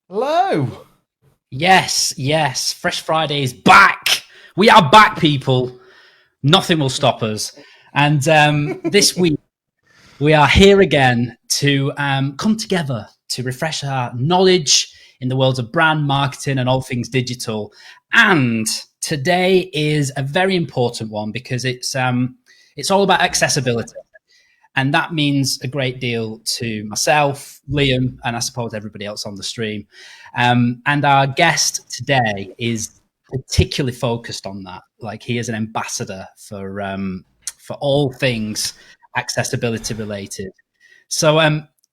Hello. Yes, yes. Fresh Friday is back. We are back, people. Nothing will stop us. And this week, we are here again to come together to refresh our knowledge in the world of brand marketing and all things digital. And today is a very important one because it's all about accessibility. And that means a great deal to myself, Liam, and I suppose everybody else on the stream. And our guest today is particularly focused on that. Like he is an ambassador for all things accessibility related. So,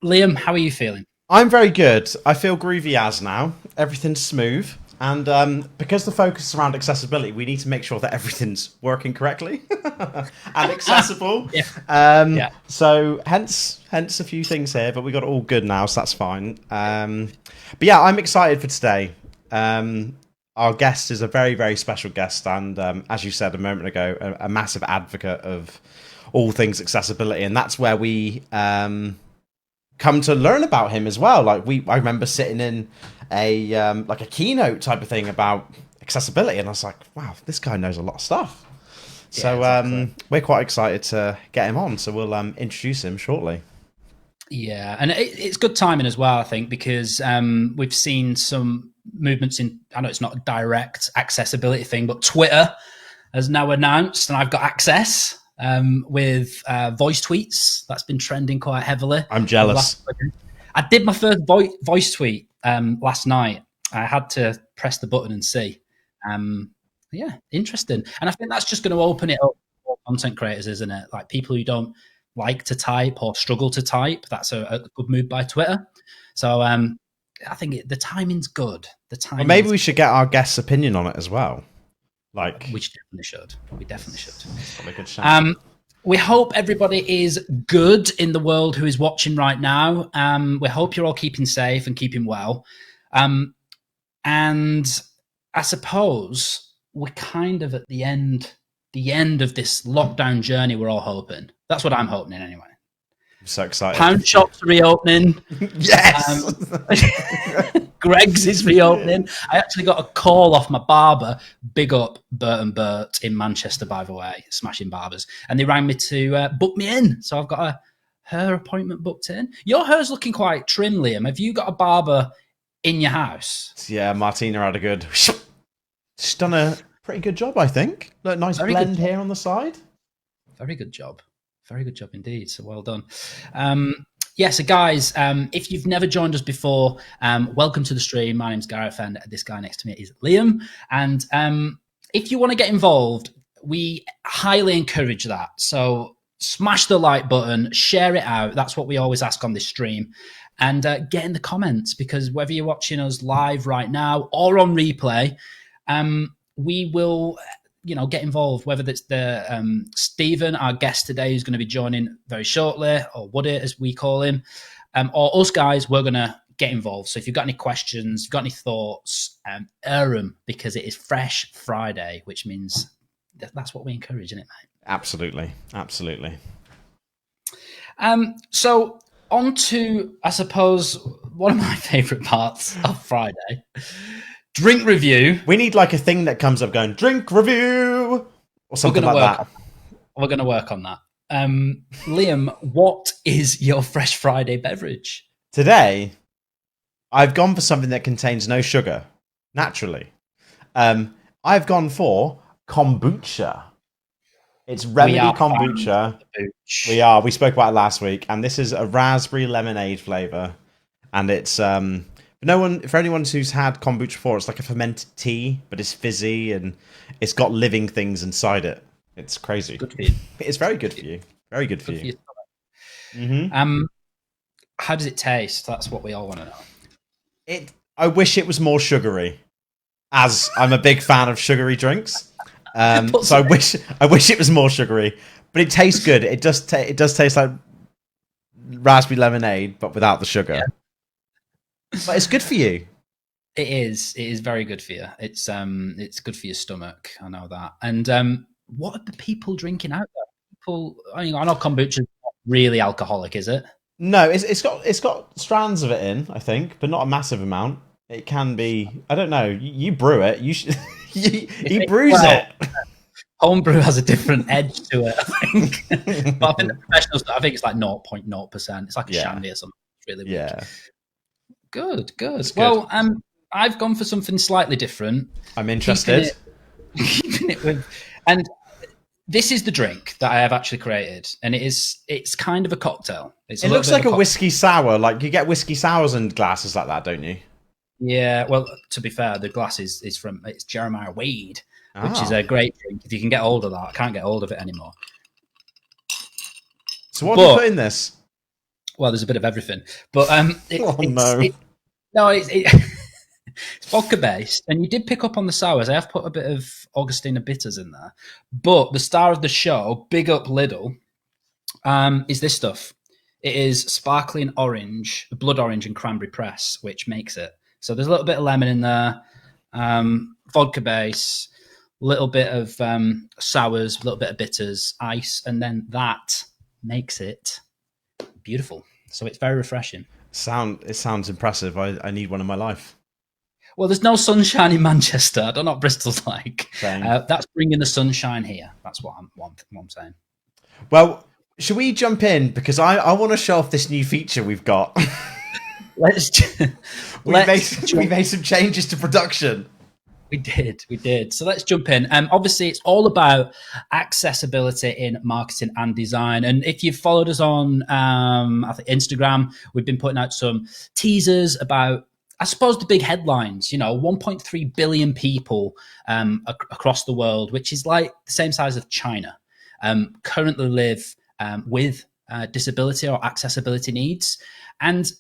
Liam, how are you feeling? I'm very good. I feel groovy as now. Everything's smooth. And because the focus is around accessibility, we need to make sure that everything's working correctly and accessible. Yeah, yeah. So hence a few things here, but we got it all good now, so that's fine. But yeah, I'm excited for today. Our guest is a very, very special guest, and as you said a moment ago, a massive advocate of all things accessibility, and that's where we come to learn about him as well. I remember sitting in like a keynote type of thing about accessibility, and I was like, wow, this guy knows a lot of stuff. So Yeah, exactly. we're quite excited to get him on. So we'll introduce him shortly. Yeah, and it's good timing as well, I think, because we've seen some movements in. I know it's not a direct accessibility thing, but Twitter has now announced, and I've got access with voice tweets. That's been trending quite heavily. I'm Over the last, jealous. I did my first voice tweet last night. I had to press the button and see. Um, yeah, interesting. And I think that's just going to open it up for content creators, isn't it? Like people who don't like to type or struggle to type. That's a good move by Twitter. So I think the timing's good. The But maybe timing's we should get our guest's opinion on it as well. which definitely should. We definitely should. It's probably a good shout. We hope everybody is good in the world who is watching right now. We hope you're all keeping safe and keeping well. And I suppose we're kind of at the end of this lockdown journey. We're all hoping. That's what I'm hoping anyway. I'm so excited. Pound shops reopening. Yes. Um, Greg's is reopening. I actually got a call off my barber. Big up Bert and Bert in Manchester, by the way, smashing barbers. And they rang me to book me in. So I've got a hair appointment booked in. Your hair's looking quite trim, Liam. Have you got a barber in your house? Yeah, Martina had a good. She's done a pretty good job, I think. Look, nice Very good blend job. here on the side. Very good job. Very good job indeed. So well done. Yeah, so guys, if you've never joined us before, welcome to the stream. My name's Gareth, and this guy next to me is Liam. And if you want to get involved, we highly encourage that. So smash the like button, share it out. That's what we always ask on this stream. And get in the comments, because whether you're watching us live right now or on replay, we will get involved, whether it's the Steven, our guest today, who's going to be joining very shortly, or Woody, as we call him, or us guys, we're going to get involved. So if you've got any questions, you've got any thoughts, air them, because it is Fresh Friday, which means that's what we encourage, isn't it, mate? Absolutely. Absolutely. So on to, I suppose, one of my favourite parts of Friday, drink review. We need like a thing that comes up going, drink review, or something like that. We're going to work on that. Liam, what is your Fresh Friday beverage? Today, I've gone for something that contains no sugar, naturally. I've gone for kombucha. It's remedy kombucha. We are. We spoke about it last week, and this is a raspberry lemonade flavor, and it's for anyone who's had kombucha before, it's like a fermented tea, but it's fizzy and it's got living things inside it. It's crazy. Good for you. It's very good for you. Very good for you. How does it taste? That's what we all want to know. I wish it was more sugary, as I'm a big fan of sugary drinks. So I wish it was more sugary, but it tastes good. It does taste like raspberry lemonade, but without the sugar. Yeah. But it's good for you. It is. It is very good for you. It's good for your stomach. I know that. And what are the people drinking out there? People, I know kombucha is not really alcoholic, is it? No, it's got strands of it in, I think, but not a massive amount. It can be. I don't know. You brew it. You should. He brews Well, it. homebrew has a different edge to it, I think. But I think the professional stuff, I think it's like 0.0%. It's like a Yeah. shandy or something. It's really weak. Yeah. Good. It's good. Well, I've gone for something slightly different. I'm interested. Keeping it with, and this is the drink that I have actually created, and it's kind of a cocktail. It looks like a whiskey sour. Like you get whiskey sours and glasses like that, don't you? Yeah. Well, to be fair, the glass is it's Jeremiah Wade, which is a great drink. If you can get hold of that, I can't get hold of it anymore. So what do you put in this? Well, there's a bit of everything, but it's vodka based, and you did pick up on the sours. I have put a bit of Augustina bitters in there, but the star of the show, big up Lidl, is this stuff. It is sparkling orange, blood orange, and cranberry press, which makes it. So there's a little bit of lemon in there, vodka base, a little bit of sours, a little bit of bitters, ice, and then that makes it beautiful. So it's very refreshing. It sounds impressive. I need one in my life. Well, there's no sunshine in Manchester. I don't know what Bristol's like. That's bringing the sunshine here. That's what I'm saying. Well, should we jump in? Because I want to show off this new feature we've got. We made some changes to production. We did. So let's jump in. Obviously, it's all about accessibility in marketing and design. And if you've followed us on I think Instagram, we've been putting out some teasers about, I suppose, the big headlines. 1.3 billion people across the world, which is like the same size of China, currently live with disability or accessibility needs. And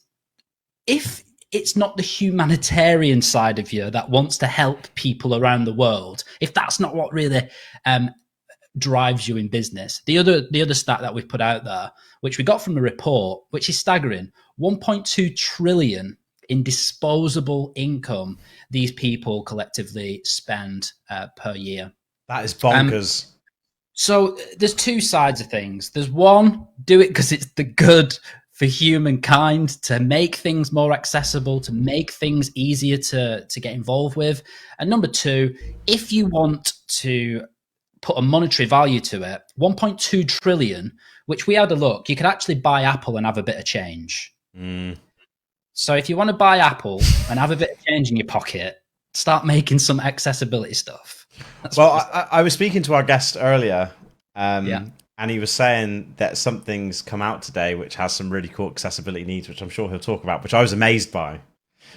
if it's not the humanitarian side of you that wants to help people around the world, if that's not what really drives you in business, the other stat that we've put out there, which we got from the report, which is staggering, 1.2 trillion in disposable income these people collectively spend per year. That is bonkers. So there's two sides of things. There's one, do it because it's the good for humankind, to make things more accessible, to make things easier to get involved with. And number two, if you want to put a monetary value to it, 1.2 trillion, which we had a look, you could actually buy Apple and have a bit of change. So if you want to buy Apple and have a bit of change in your pocket, start making some accessibility stuff. I was speaking to our guest earlier, and he was saying that something's come out today which has some really cool accessibility needs, which I'm sure he'll talk about, which I was amazed by.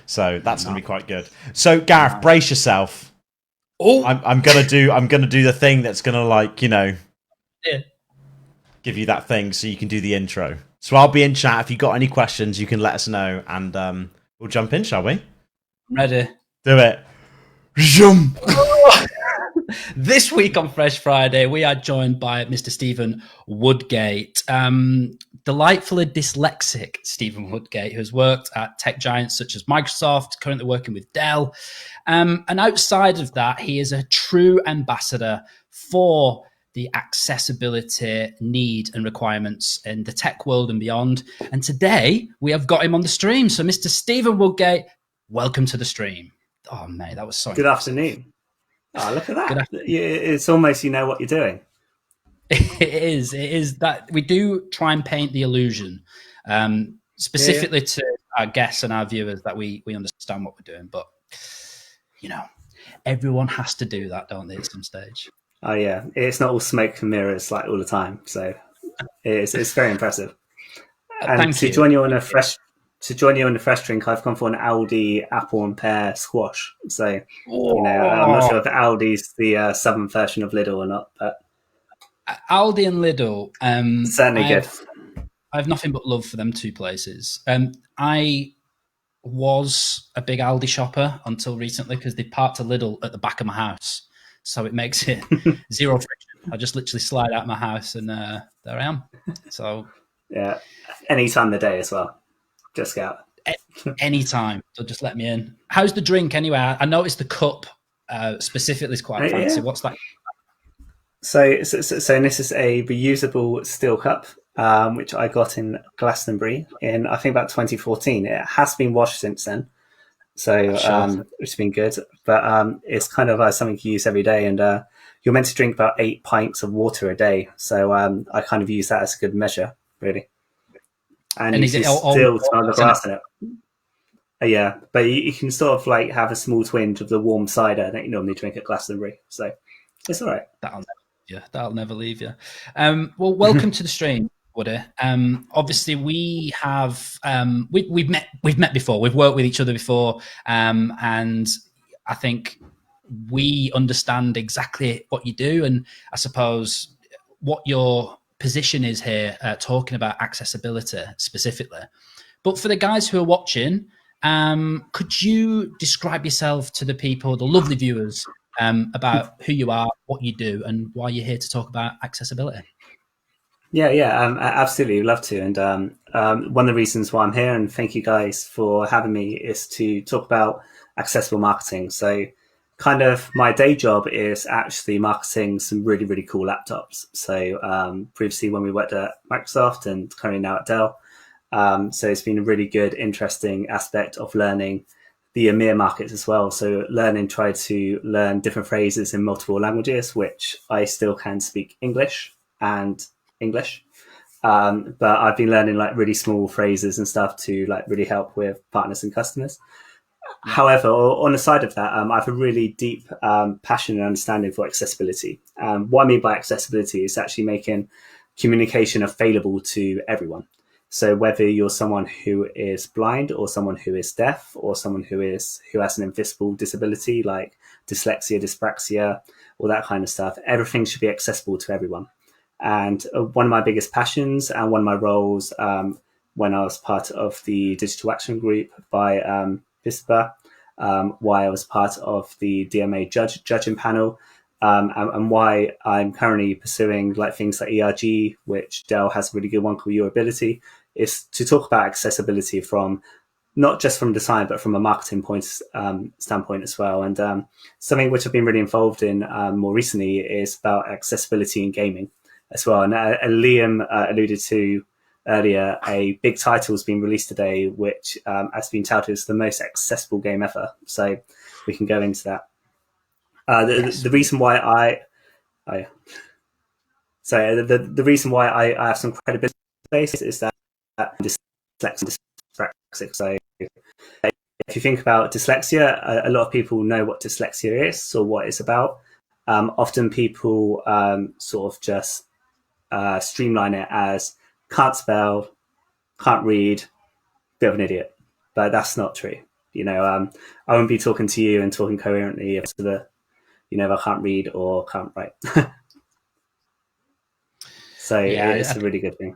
So that's going to be quite good. So Gareth, brace yourself. Oh, I'm gonna do the thing that's gonna give you that thing so you can do the intro. So I'll be in chat. If you've got any questions, you can let us know, and we'll jump in, shall we? I'm ready. Do it. Jump. This week on Fresh Friday, we are joined by Mr. Steven Woodgate, delightfully dyslexic Steven Woodgate, who has worked at tech giants such as Microsoft, currently working with Dell. And outside of that, he is a true ambassador for the accessibility need and requirements in the tech world and beyond. And today, we have got him on the stream. So, Mr. Steven Woodgate, welcome to the stream. Oh, mate, that was so good afternoon. Oh, look at that. It's almost you know what you're doing. It is that we do try and paint the illusion, specifically to our guests and our viewers, that we understand what we're doing. But, everyone has to do that, don't they, at some stage? Oh, yeah. It's not all smoke and mirrors like all the time. So it's very impressive. And to join you on a fresh drink, I've gone for an Aldi apple and pear squash. So, I'm not sure if Aldi's the southern version of Lidl or not, but Aldi and Lidl, certainly good. I have nothing but love for them two places. I was a big Aldi shopper until recently because they parked a Lidl at the back of my house, so it makes it zero friction. I just literally slide out of my house and there I am. So yeah, any time of the day as well. Just go out. Anytime. So just let me in. How's the drink anyway? I noticed the cup specifically is quite fancy. Yeah. What's that? So this is a reusable steel cup, which I got in Glastonbury in, I think, about 2014. It has been washed since then. So Sure. which has been good. But it's kind of something you use every day, and you're meant to drink about 8 pints of water a day. So I kind of use that as a good measure, really. And And you is can it all still smell the isn't it? grass in it. Yeah, but you can sort of like have a small twinge of the warm cider that you normally drink at Glastonbury. So it's all right. That'll never leave you. Well, welcome to the stream, Woody. Obviously, we have we've met before. We've worked with each other before, and I think we understand exactly what you do, and I suppose what your position is here, talking about accessibility specifically. But for the guys who are watching, could you describe yourself to the people, the lovely viewers, about who you are, what you do, and why you're here to talk about accessibility? Yeah, I absolutely love to. And one of the reasons why I'm here, and thank you guys for having me, is to talk about accessible marketing. So, kind of my day job is actually marketing some really, really cool laptops. So, previously when we worked at Microsoft and currently now at Dell. So, it's been a really good, interesting aspect of learning the EMEA markets as well. So, try to learn different phrases in multiple languages, which I still can speak English and English. But I've been learning like really small phrases and stuff to like really help with partners and customers. Yeah. However, on the side of that, I have a really deep passion and understanding for accessibility. What I mean by accessibility is actually making communication available to everyone. So whether you're someone who is blind or someone who is deaf or someone who has an invisible disability like dyslexia, dyspraxia, all that kind of stuff, everything should be accessible to everyone. And one of my biggest passions and one of my roles when I was part of the Digital Action Group by VISPA, why I was part of the DMA judging panel, and why I'm currently pursuing like things like ERG, which Dell has a really good one called Your Ability, is to talk about accessibility from not just from design, but from a marketing standpoint as well. And something which I've been really involved in more recently is about accessibility in gaming as well. And Liam alluded to earlier, a big title has been released today, which has been touted as the most accessible game ever. So we can go into that. The reason why the reason why I have some credibility is that dyslexic. So if you think about dyslexia, a lot of people know what dyslexia is or what it's about. Often people sort of just streamline it as can't spell, can't read, bit of an idiot. But that's not true. I wouldn't be talking to you and talking coherently if I can't read or can't write. So it's a really good thing.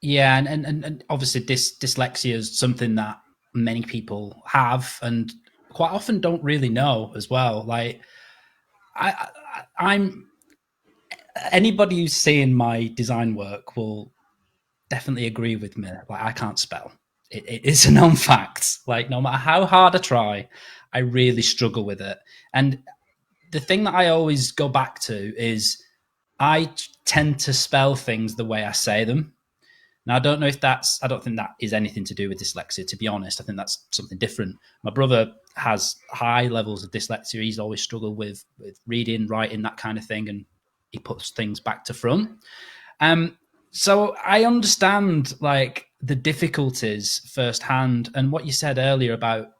Yeah, and obviously dyslexia is something that many people have and quite often don't really know as well. Like I'm anybody who's seeing my design work will definitely agree with me. Like I can't spell. It is a known fact. Like no matter how hard I try, I really struggle with it. And the thing that I always go back to is I tend to spell things the way I say them. Now, I don't think that is anything to do with dyslexia, to be honest. I think that's something different. My brother has high levels of dyslexia. He's always struggled with reading, writing, that kind of thing, and he puts things back to front. So I understand like the difficulties firsthand, and what you said earlier about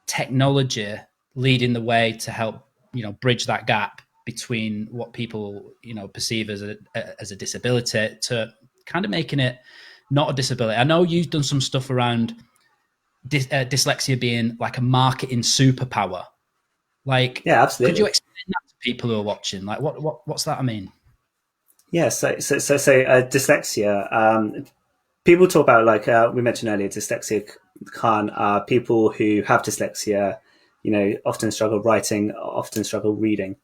technology leading the way to help bridge that gap between what people perceive as a disability to kind of making it not a disability. I know you've done some stuff around dyslexia being like a marketing superpower. Like, yeah, absolutely. Could you explain that to people who are watching? Like, what's that? I mean, yeah. So dyslexia. People talk about like we mentioned earlier, dyslexic people who have dyslexia, often struggle writing, often struggle reading,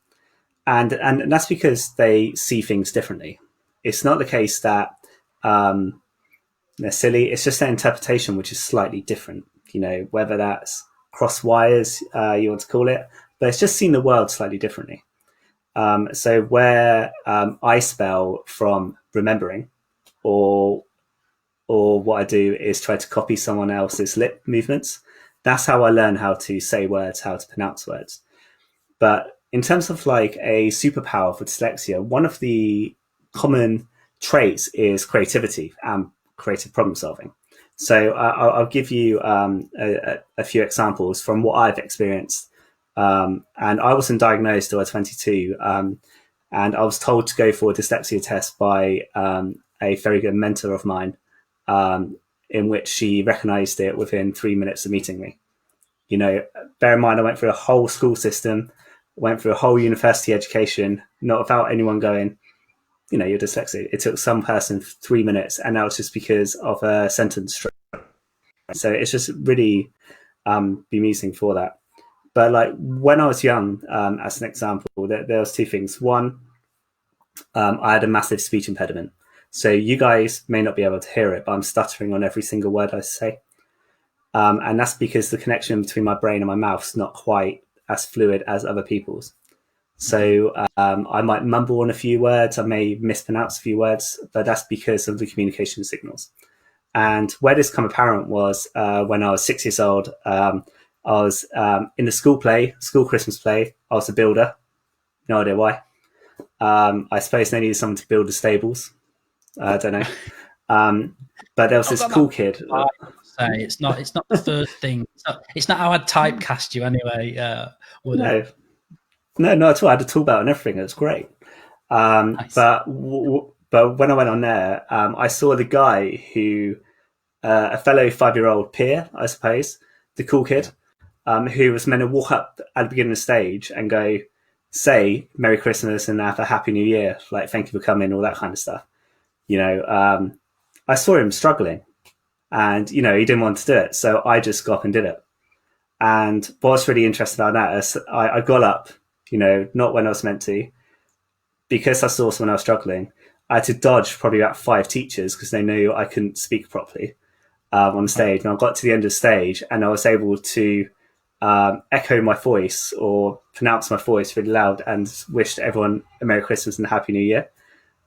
and that's because they see things differently. It's not the case that they're silly. It's just their interpretation, which is slightly different. Whether that's cross wires, you want to call it, but it's just seeing the world slightly differently. So where I spell from remembering, or what I do is try to copy someone else's lip movements. that's how I learn how to say words, how to pronounce words. But in terms of like a superpower for dyslexia, one of the common traits is creativity and creative problem solving. So I'll give you a few examples from what I've experienced. And I wasn't diagnosed till I was 22. And I was told to go for a dyslexia test by a very good mentor of mine, in which she recognized it within 3 minutes of meeting me. You know, bear in mind, I went through a whole school system, went through a whole university education, not without anyone going, you know, you're dyslexic. It took some person 3 minutes, and that was just because of a sentence structure. So it's just really bemusing for that. But like when I was young, as an example, there was two things. One, I had a massive speech impediment. So you guys may not be able to hear it, but I'm stuttering on every single word I say. And that's because the connection between my brain and my mouth is not quite as fluid as other people's. So I might mumble on a few words, I may mispronounce a few words, but that's because of the communication signals. And where this became apparent was when I was 6 years old. I was in the school Christmas play. I was a builder. No idea why. I suppose they needed someone to build the stables. I don't know. But there was this cool kid. Say it's not the first thing. It's not how I'd typecast you anyway. No, not at all. I had a tool belt and everything. It was great. Nice. But when I went on there, I saw the guy who, a fellow 5-year-old peer, I suppose, the cool kid, who was meant to walk up at the beginning of the stage and go, say Merry Christmas and have a Happy New Year, like thank you for coming, all that kind of stuff. You know, I saw him struggling, and you know he didn't want to do it, so I just got up and did it. And what's really interesting about that is I got up, you know, not when I was meant to, because I saw someone else struggling. I had to dodge probably about 5 teachers because they knew I couldn't speak properly on stage. And I got to the end of the stage and I was able to echo my voice or pronounce my voice really loud and wished everyone a Merry Christmas and a Happy New Year,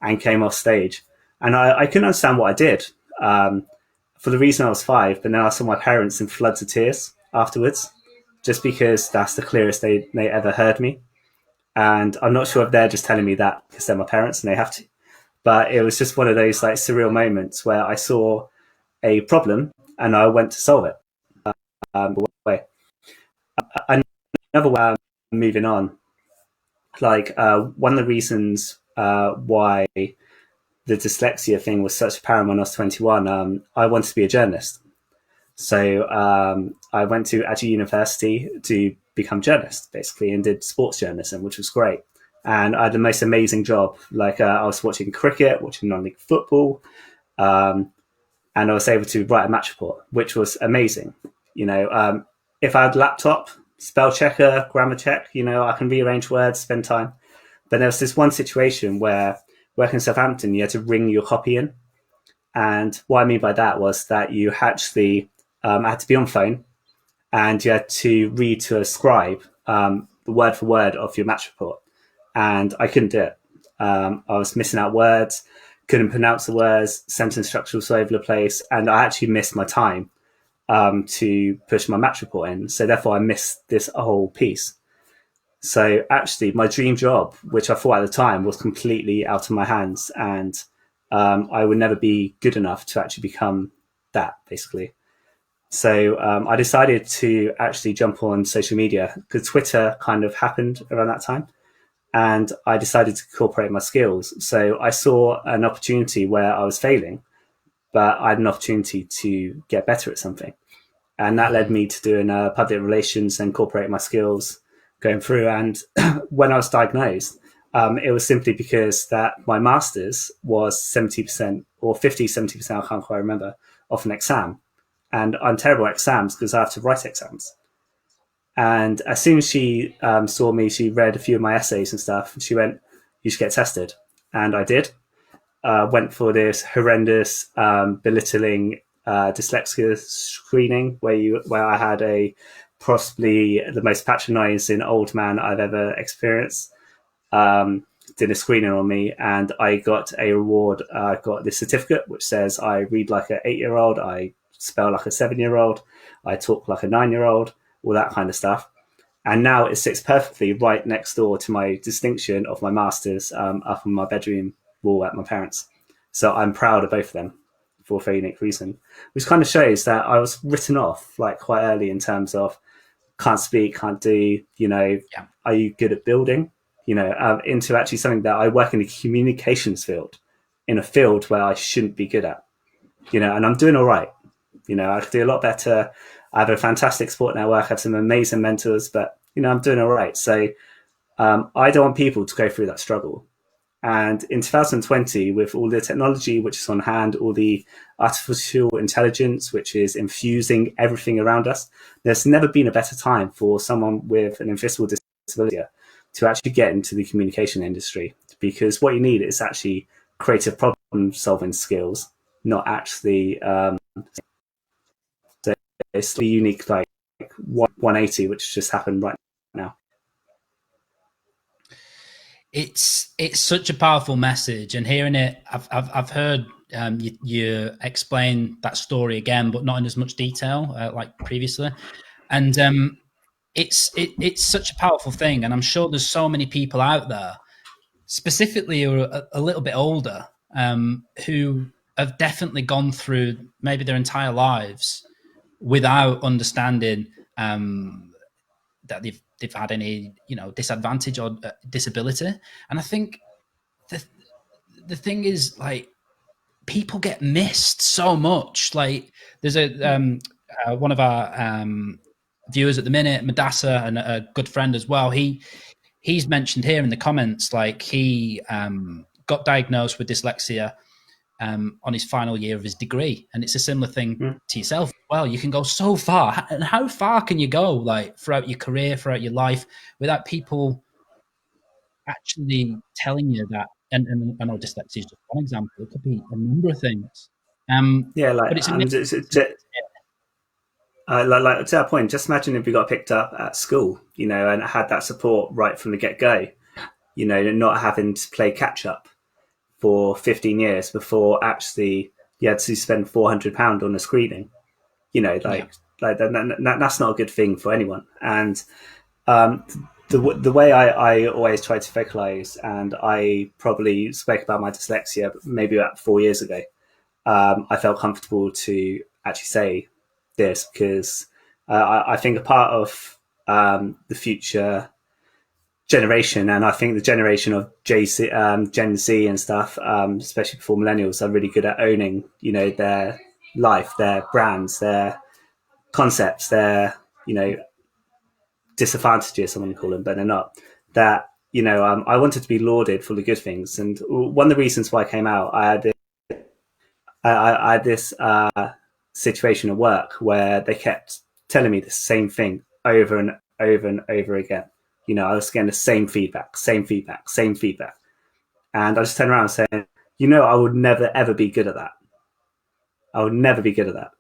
and came off stage. And I couldn't understand what I did for the reason I was 5, but then I saw my parents in floods of tears afterwards, just because that's the clearest they ever heard me. And I'm not sure if they're just telling me that because they're my parents and they have to. But it was just one of those like surreal moments where I saw a problem and I went to solve it. Another way, moving on, like one of the reasons why the dyslexia thing was such apparent when I was 21, I wanted to be a journalist. So I went to Adjunct University to become a journalist, basically, and did sports journalism, which was great. And I had the most amazing job. Like I was watching cricket, watching non-league football, and I was able to write a match report, which was amazing. You know, if I had a laptop, spell checker, grammar check, you know, I can rearrange words, spend time. But there was this one situation where working in Southampton, you had to ring your copy in. And what I mean by that was that you actually had to be on phone and you had to read to a scribe the word for word of your match report. And I couldn't do it. I was missing out words, couldn't pronounce the words, sentence structure was all over the place. And I actually missed my time to push my match report in. So therefore I missed this whole piece. So actually my dream job, which I thought at the time was completely out of my hands, and I would never be good enough to actually become that, basically. So I decided to actually jump on social media because Twitter kind of happened around that time. And I decided to incorporate my skills. So I saw an opportunity where I was failing, but I had an opportunity to get better at something. And that led me to doing public relations and incorporate my skills going through. And when I was diagnosed, it was simply because that my master's was 70% or 50, 70%, I can't quite remember, of an exam. And I'm terrible at exams because I have to write exams. And as soon as she saw me, she read a few of my essays and stuff. And she went, "You should get tested." And I did. Went for this horrendous, belittling dyslexia screening where I had possibly the most patronizing old man I've ever experienced. Did a screening on me, and I got a reward. I got this certificate which says I read like an 8-year-old, I spell like a 7-year-old. I talk like a 9-year-old, all that kind of stuff. And now it sits perfectly right next door to my distinction of my master's up on my bedroom wall at my parents'. So I'm proud of both of them for a very unique reason, which kind of shows that I was written off like quite early in terms of can't speak, can't do, are you good at building, into actually something that I work in the communications field, in a field where I shouldn't be good at, and I'm doing all right. I could do a lot better. I have a fantastic support network. I have some amazing mentors, but, I'm doing all right. So I don't want people to go through that struggle. And in 2020, with all the technology which is on hand, all the artificial intelligence which is infusing everything around us, there's never been a better time for someone with an invisible disability to actually get into the communication industry. Because what you need is actually creative problem-solving skills, not actually... So it's the unique, like 180, which just happened right now. It's such a powerful message, and hearing it, I've heard you explain that story again, but not in as much detail like previously, and it's such a powerful thing, and I'm sure there's so many people out there, specifically who are a little bit older, who have definitely gone through maybe their entire lives without understanding that they've had any disadvantage or disability. And I think the thing is, like, people get missed so much. Like, there's one of our viewers at the minute, Madassa, and a good friend as well, he's mentioned here in the comments, like, he got diagnosed with dyslexia on his final year of his degree, and it's a similar thing to yourself. Well, you can go so far, and how far can you go, like, throughout your career, throughout your life, without people actually telling you that? And I know dyslexia is just one example. It could be a number of things. But it's like to that point, just imagine if we got picked up at school, and had that support right from the get-go, not having to play catch-up for 15 years before actually you had to spend £400 on a screening. That's not a good thing for anyone. And the way I always try to vocalize, and I probably spoke about my dyslexia maybe about 4 years ago, I felt comfortable to actually say this because I think a part of the future generation, and I think the generation of Gen Z and stuff, especially before millennials, are really good at owning, their life, their brands, their concepts, their, disadvantages, I'm going to call them, but they're not. That, I wanted to be lauded for the good things. And one of the reasons why I came out, I had this situation at work where they kept telling me the same thing over and over and over again. I was getting the same feedback. And I just turned around saying, I would never, ever be good at that. I would never be good at that.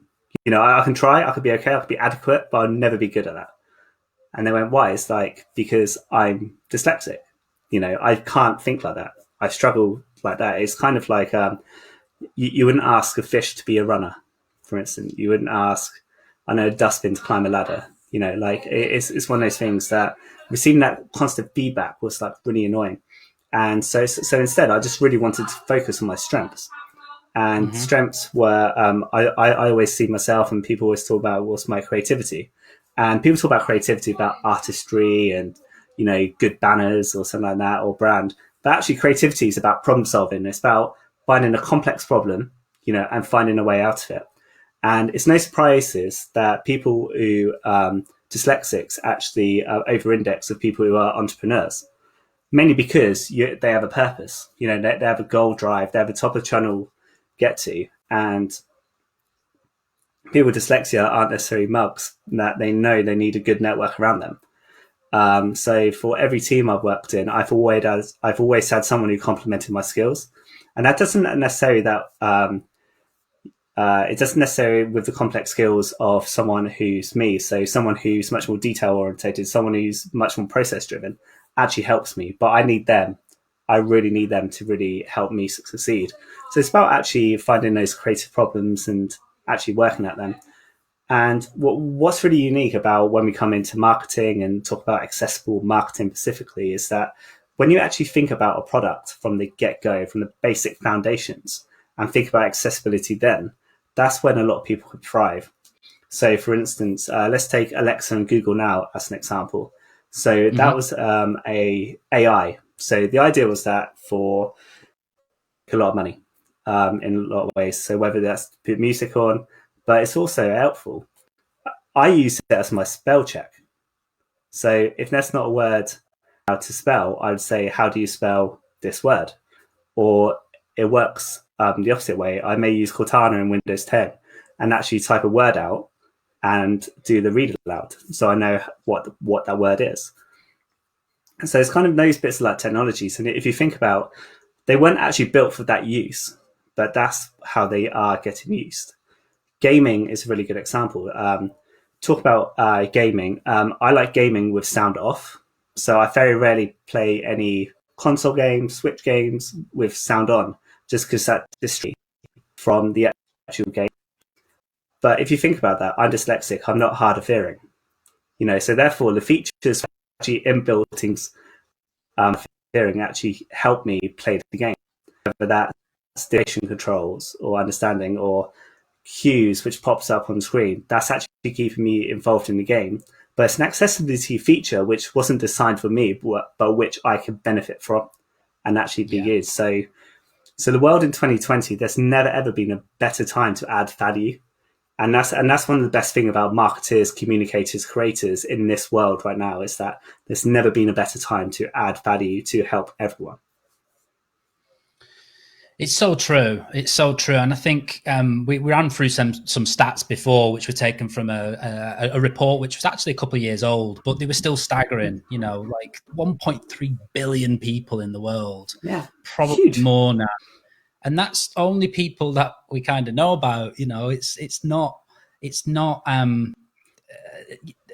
I can try, I could be okay, I could be adequate, but I'll never be good at that. And they went, why? It's like, because I'm dyslexic. I can't think like that. I struggle like that. It's kind of like, you wouldn't ask a fish to be a runner, for instance. You wouldn't ask, a dustbin to climb a ladder. It's one of those things that receiving that constant feedback was like really annoying. And so instead, I just really wanted to focus on my strengths. And strengths were, I always see myself, and people always talk about what's my creativity. And people talk about creativity, about artistry and, good banners or something like that, or brand. But actually creativity is about problem solving. It's about finding a complex problem, and finding a way out of it. And it's no surprises that people who, dyslexics actually over-index of people who are entrepreneurs, mainly because they have a purpose. They have a goal drive, they have a top of channel get to, and people with dyslexia aren't necessarily mugs, that they know they need a good network around them. So for every team I've worked in, I've always had someone who complemented my skills, and that doesn't necessarily it doesn't necessarily with the complex skills of someone who's me. So someone who's much more detail orientated, someone who's much more process driven, actually helps me. But I need them. I really need them to really help me succeed. So it's about actually finding those creative problems and actually working at them. And what's really unique about when we come into marketing and talk about accessible marketing specifically is that when you actually think about a product from the get-go, from the basic foundations, and think about accessibility then, that's when a lot of people could thrive. So, for instance, let's take Alexa and Google Now as an example. So that was a AI. So the idea was that for a lot of money in a lot of ways. So whether that's to put music on, but it's also helpful. I use it as my spell check. So if that's not a word how to spell, I would say, how do you spell this word? Or it works the opposite way. I may use Cortana in Windows 10 and actually type a word out and do the read aloud, so I know what that word is. And so it's kind of those bits of like technologies. And if you think about, they weren't actually built for that use, but that's how they are getting used. Gaming is a really good example. Talk about gaming. I like gaming with sound off. So I very rarely play any console games, Switch games with sound on, just because that distracts from the actual game. But if you think about that, I'm dyslexic. I'm not hard of hearing, so therefore the features actually inbuilt hearing actually help me play the game. Whether that's station controls or understanding or cues which pops up on screen, that's actually keeping me involved in the game. But it's an accessibility feature which wasn't designed for me, but which I could benefit from and actually be used. So the world in 2020, there's never ever been a better time to add value. And that's one of the best thing about marketers, communicators, creators in this world right now, is that there's never been a better time to add value to help everyone. It's so true. It's so true. And I think we ran through some stats before, which were taken from a report, which was actually a couple of years old, but they were still staggering, like 1.3 billion people in the world. Yeah. Probably huge. More now. And that's only people that we kind of know about. It's not.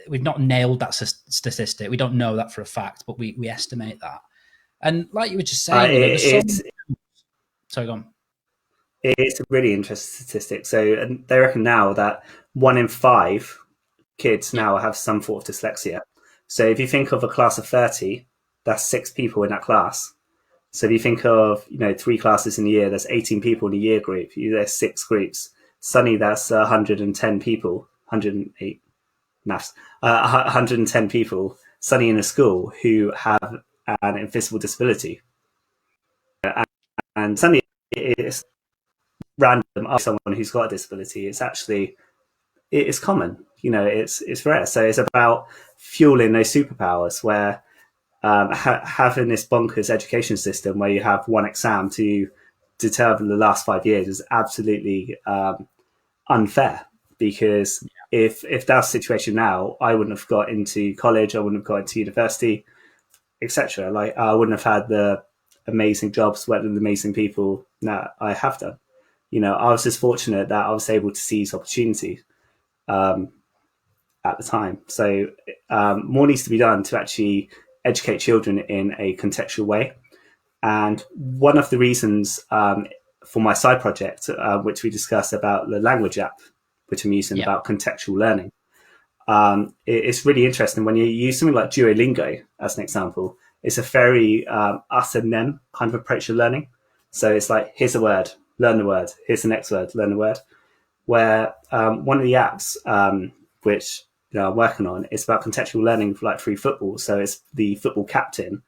We've not nailed that statistic. We don't know that for a fact, but we estimate that. And like you were just saying, sorry, go on. It's a really interesting statistic. So they reckon now that 1 in 5 kids now have some form of dyslexia. So if you think of a class of 30, that's 6 people in that class. So if you think of 3 classes in a year, there's 18 people in a year group. There's 6 groups. Suddenly that's 110 people, 108 maths, 110 people suddenly in a school who have an invisible disability, and suddenly it's random. Someone who's got a disability, it's common. It's rare. So it's about fueling those superpowers where. Having this bonkers education system where you have one exam to determine the last 5 years is absolutely unfair, because if that's the situation now, I wouldn't have got into college, I wouldn't have got into university, etc. Like I wouldn't have had the amazing jobs, worked with amazing people that I have done. I was just fortunate that I was able to seize opportunities at the time. So more needs to be done to actually educate children in a contextual way. And one of the reasons for my side project, which we discussed about the language app, which I'm using about contextual learning, it's really interesting when you use something like Duolingo as an example. It's a very us and them kind of approach to learning. So it's like, here's a word, learn the word. Here's the next word, learn the word. Where one of the apps, which I'm working on, it's about contextual learning for through football. So it's the football captain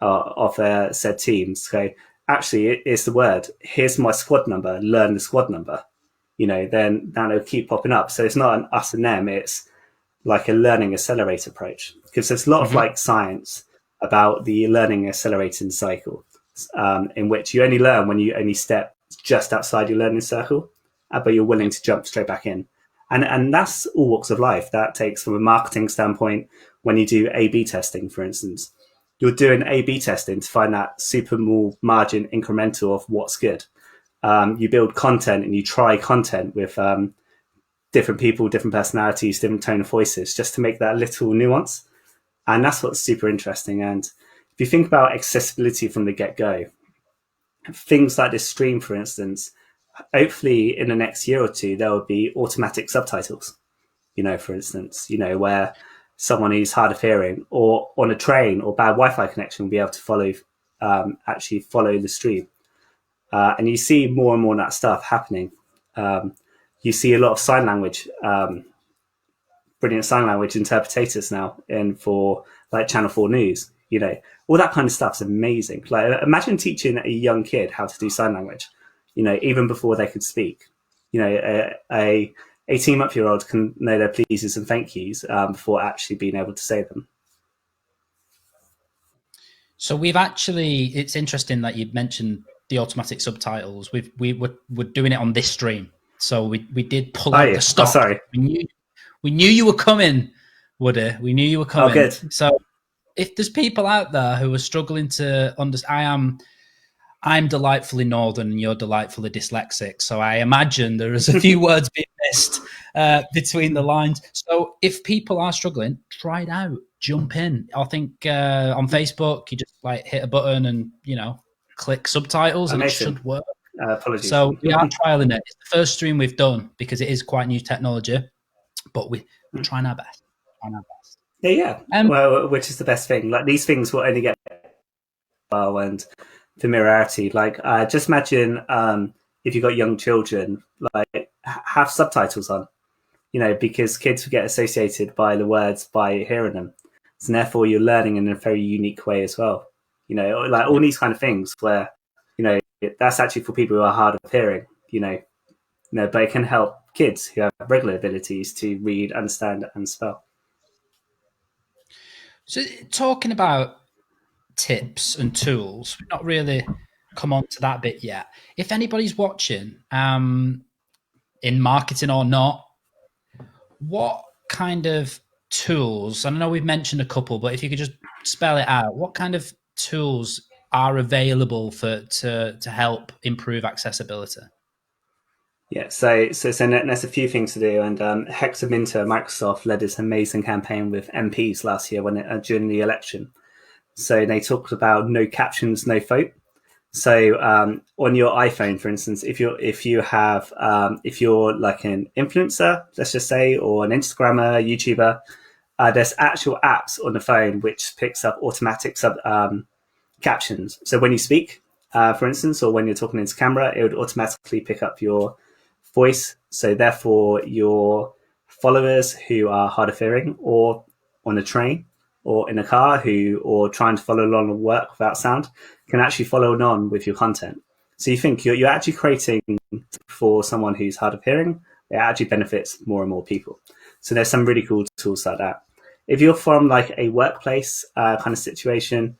of said team. So actually, it's the word. Here's my squad number. Learn the squad number. Then it'll keep popping up. So it's not an us and them. It's like a learning accelerator approach, because there's a lot of science about the learning accelerating cycle, in which you only learn when you only step just outside your learning circle, but you're willing to jump straight back in. And that's all walks of life. That takes, from a marketing standpoint, when you do A/B testing, for instance, you're doing A/B testing to find that super small margin incremental of what's good. You build content and you try content with different people, different personalities, different tone of voices, just to make that little nuance. And that's what's super interesting. And if you think about accessibility from the get-go, things like this stream, for instance, hopefully in the next year or two, there will be automatic subtitles, for instance, where someone who's hard of hearing or on a train or bad Wi-Fi connection will be able to actually follow the stream. And you see more and more of that stuff happening. You see a lot of sign language, brilliant sign language interpreters now, and for like Channel 4 News, all that kind of stuff's amazing. Like, imagine teaching a young kid how to do sign language, even before they could speak. A 18-month-old can know their pleases and thank yous before actually being able to say them. So it's interesting that you mentioned the automatic subtitles. We're doing it on this stream. So we did pull out the stock. Oh, sorry. We knew you were coming, Woody. We knew you were coming. Oh, good. So if there's people out there who are struggling to understand, I'm delightfully northern and you're delightfully dyslexic. So I imagine there is a few words being missed between the lines. So if people are struggling, try it out. Jump in. I think on Facebook, you just like hit a button and, click subtitles. Amazing. And it should work. Apologies. So we are trialing it. It's the first stream we've done because it is quite new technology, but we're trying our best. Yeah. Well, which is the best thing. Like, these things will only get and familiarity. Like, just imagine if you've got young children, like, have subtitles on, because kids get associated by the words by hearing them. So therefore you're learning in a very unique way as well. Like all these kind of things where, that's actually for people who are hard of hearing, but it can help kids who have regular abilities to read, understand, and spell. So talking about tips and tools, we've not really come on to that bit yet. If anybody's watching, in marketing or not, what kind of tools, I know we've mentioned a couple, but if you could just spell it out, what kind of tools are available to help improve accessibility? Yeah, so there's a few things to do, and Hector Minter, Microsoft, led this amazing campaign with MPs last year during the election. So they talked about no captions, no vote. So on your iPhone, for instance, if you're like an influencer, let's just say, or an Instagrammer, YouTuber, there's actual apps on the phone which picks up automatic captions. So when you speak, for instance, or when you're talking into camera, it would automatically pick up your voice. So therefore, your followers who are hard of hearing, or on a train, or in a car, or trying to follow along and work without sound, can actually follow on with your content. So you think you're actually creating for someone who's hard of hearing, it actually benefits more and more people. So there's some really cool tools like that. If you're from like a workplace kind of situation,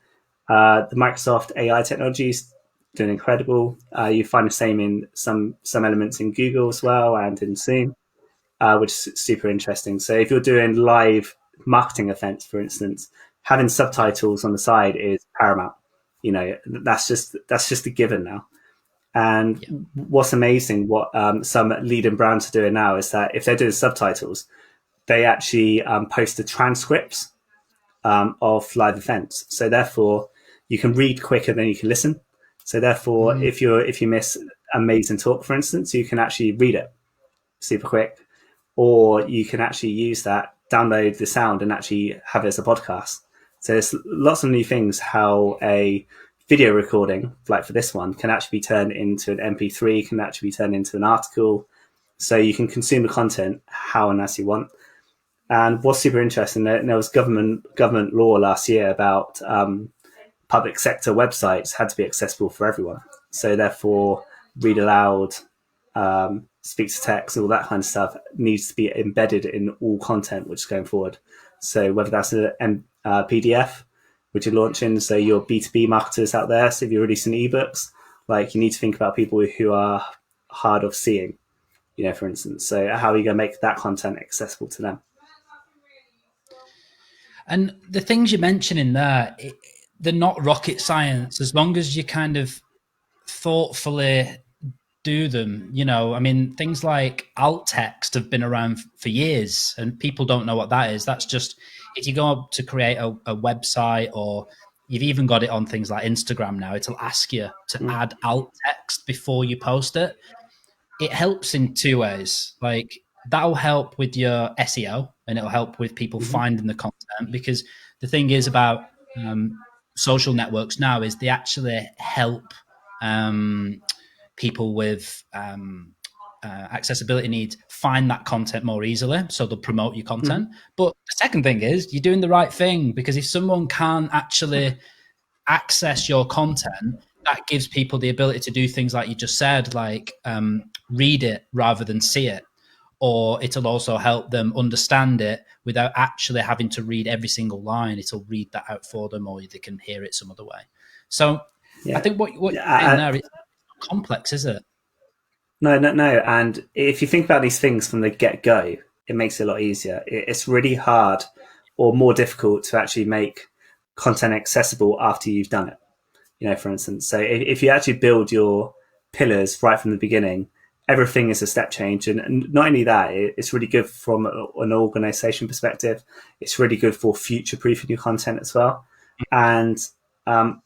the Microsoft AI technology is doing incredible. You find the same in some elements in Google as well, and in Zoom, which is super interesting. So if you're doing live marketing events, for instance, having subtitles on the side is paramount. That's just a given now. And what's amazing, what some leading brands are doing now is that if they're doing subtitles, they actually post the transcripts of live events. So therefore, you can read quicker than you can listen. So therefore, if you miss amazing talk, for instance, you can actually read it super quick, or you can actually use that, download the sound, and actually have it as a podcast. So there's lots of new things how a video recording, like for this one, can actually be turned into an MP3, can actually be turned into an article. So you can consume the content how and as you want. And what's super interesting, there was government law last year about public sector websites had to be accessible for everyone. So therefore, read aloud, speak to text, all that kind of stuff needs to be embedded in all content which is going forward. So whether that's a PDF, which you're launching, so your B2B marketers out there, so if you're releasing ebooks, like you need to think about people who are hard of seeing, for instance. So how are you going to make that content accessible to them? And the things you mention in there, they're not rocket science, as long as you kind of thoughtfully do them. Things like alt text have been around for years and people don't know what that is. That's just, if you go up to create a website, or you've even got it on things like Instagram now, it'll ask you to add alt text before you post it. it helps in two ways. Like that'll help with your SEO and it'll help with people finding the content, because the thing is about social networks now is they actually help people with accessibility needs find that content more easily, so they'll promote your content. But the second thing is you're doing the right thing, because if someone can't actually access your content, that gives people the ability to do things like you just said, like read it rather than see it, or it'll also help them understand it without actually having to read every single line. It'll read that out for them, or they can hear it some other way. So I think what you're saying there is complex, is it? No. And if you think about these things from the get-go, it makes it a lot easier. It's really hard or more difficult to actually make content accessible after you've done it. You know, for instance, so if you actually build your pillars right from the beginning, everything is a step change. And not only that, it's really good from an organization perspective. It's really good for future-proofing your content as well. And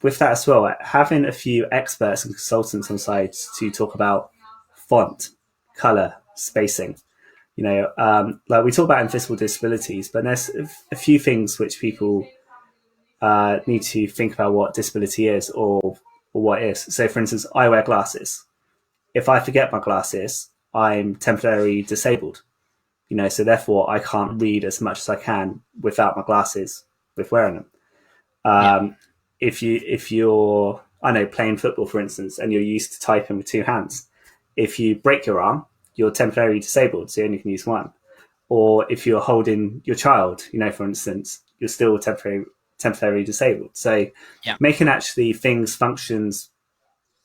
with that as well, having a few experts and consultants on site to talk about font, color, spacing, you know, like we talk about invisible disabilities, but there's a few things which people need to think about what disability is or what is. So, for instance, I wear glasses. If I forget my glasses, I'm temporarily disabled. You know, so therefore I can't read as much as I can without my glasses with wearing them. If you're, I know, playing football, for instance, and you're used to typing with two hands, if you break your arm, you're temporarily disabled, so you only can use one. Or if you're holding your child, you know, for instance, you're still temporarily disabled. So making actually things, functions,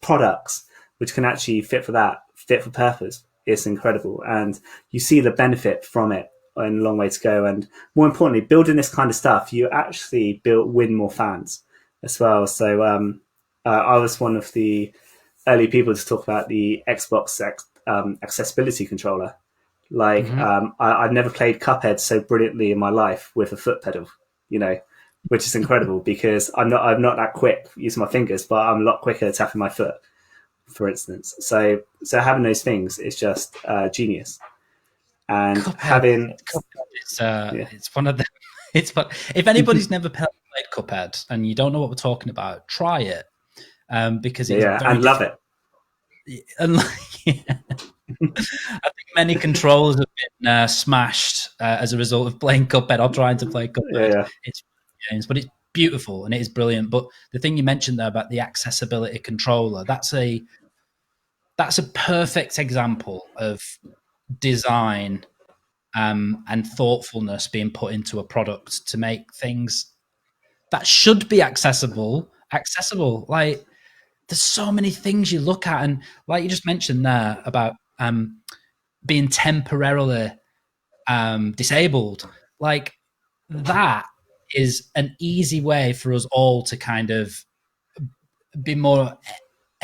products which can actually fit for purpose is incredible. And you see the benefit from it in a long way to go. And more importantly, building this kind of stuff, you actually win more fans as well. So I was one of the early people to talk about the Xbox accessibility controller. Like I've never played Cuphead so brilliantly in my life with a foot pedal, you know, which is incredible because I'm not that quick using my fingers, but I'm a lot quicker tapping my foot, for instance. So having those things is just genius. And Cuphead, it's one of the. It's fun. If anybody's never played Cuphead and you don't know what we're talking about, try it because it's very and love it. And I think many controllers have been smashed as a result of playing Cuphead or trying to play Cuphead. It's games, but it's beautiful and it is brilliant. But the thing you mentioned there about the accessibility controller, that's a perfect example of design and thoughtfulness being put into a product to make things that should be accessible. Like there's so many things you look at, and like you just mentioned there about being temporarily disabled, like that is an easy way for us all to kind of be more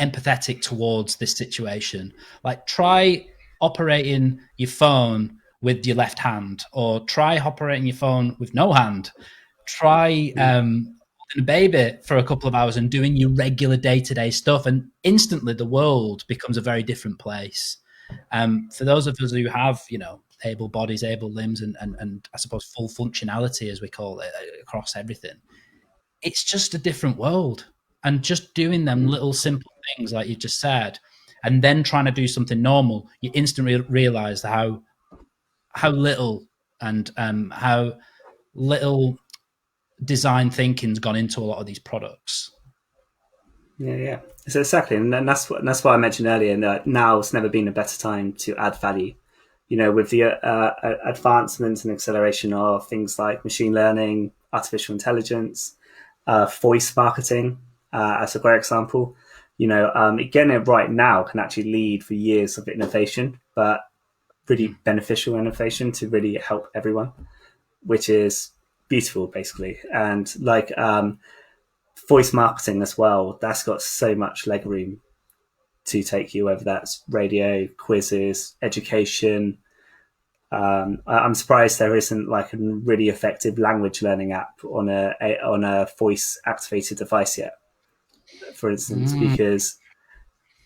empathetic towards this situation. Like try operating your phone with your left hand, or try operating your phone with no hand. Try holding a baby for a couple of hours and doing your regular day-to-day stuff, and instantly the world becomes a very different place. For those of us who have, you know, able bodies, able limbs, and I suppose full functionality, as we call it, across everything, it's just a different world. And just doing them little simple things like you just said, and then trying to do something normal, you instantly realize how little and how little design thinking's gone into a lot of these products. Yeah. So exactly, and that's why I mentioned earlier that now it's never been a better time to add value. You know, with the advancements and acceleration of things like machine learning, artificial intelligence, voice marketing, as a great example. You know, getting it right now can actually lead for years of innovation, but really beneficial innovation to really help everyone, which is beautiful, basically. And like voice marketing as well, that's got so much leg room to take you, whether that's radio, quizzes, education. I'm surprised there isn't like a really effective language learning app on a voice activated device yet, for instance, because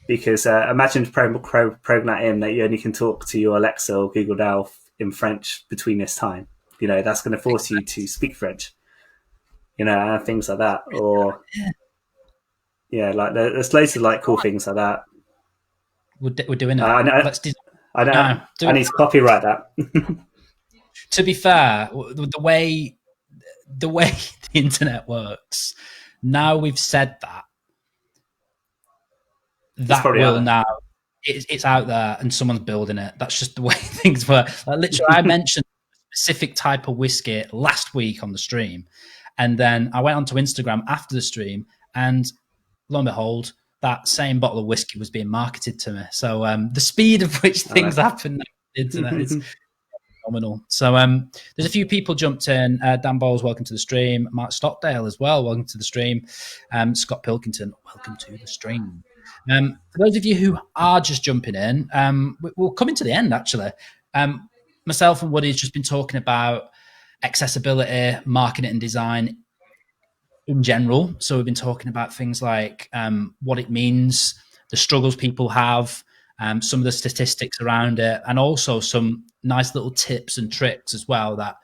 because imagine program that in that you only can talk to your Alexa or Google Now in French between this time. That's going to force you to speak French. And things like that, or like there's loads of like cool things like that. We're doing it. I need to copyright that. To be fair, the way the internet works, now we've said that will now it's out there and someone's building it. That's just the way things work. Like, literally, I mentioned a specific type of whiskey last week on the stream, and then I went onto Instagram after the stream, and lo and behold, that same bottle of whiskey was being marketed to me. So the speed of which things happen on the internet is phenomenal. So there's a few people jumped in. Dan Bowles, welcome to the stream. Mark Stockdale as well, welcome to the stream. Scott Pilkington, welcome to the stream. For those of you who are just jumping in, we'll come into the end, actually. Myself and Woody's just been talking about accessibility, marketing and design in general. So we've been talking about things like what it means, the struggles people have, some of the statistics around it, and also some nice little tips and tricks as well that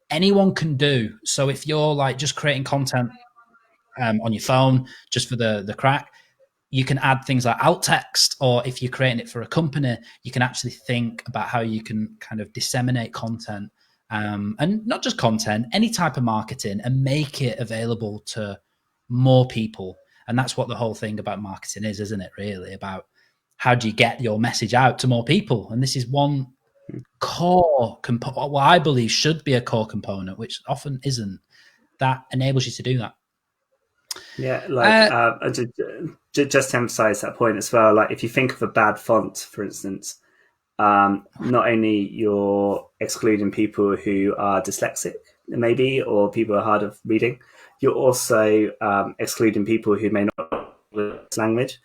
anyone can do. So if you're like just creating content on your phone just for the crack, you can add things like alt text, or if you're creating it for a company, you can actually think about how you can kind of disseminate content, and not just content, any type of marketing, and make it available to more people. And that's what the whole thing about marketing is, isn't it? Really about how do you get your message out to more people? And this is one core component, what I believe should be a core component, which often isn't, that enables you to do that. Yeah, like just to emphasize that point as well, like if you think of a bad font, for instance, not only you're excluding people who are dyslexic, maybe, or people who are hard of reading, you're also excluding people who may not know language,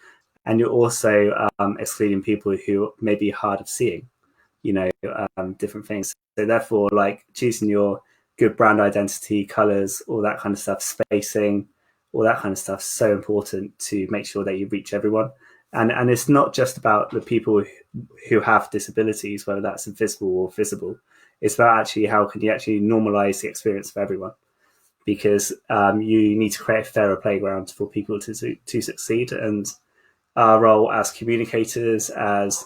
and you're also excluding people who may be hard of seeing, different things. So therefore, like choosing your good brand identity, colors, all that kind of stuff, spacing, all that kind of stuff, so important to make sure that you reach everyone. And it's not just about the people who have disabilities, whether that's invisible or visible. It's about actually how can you actually normalize the experience for everyone, because you need to create a fairer playground for people to succeed. And our role as communicators, as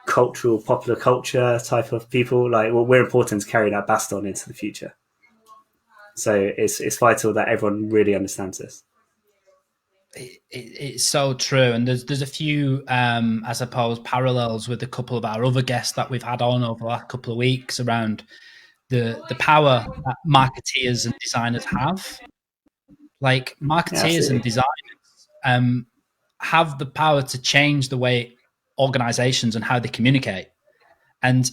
cultural, popular culture type of people, like, well, we're important to carry that baton into the future. So it's vital that everyone really understands this. It's so true, and there's a few, I suppose, parallels with a couple of our other guests that we've had on over the last couple of weeks around the power that marketeers and designers have. Like marketeers and designers have the power to change the way organizations and how they communicate. And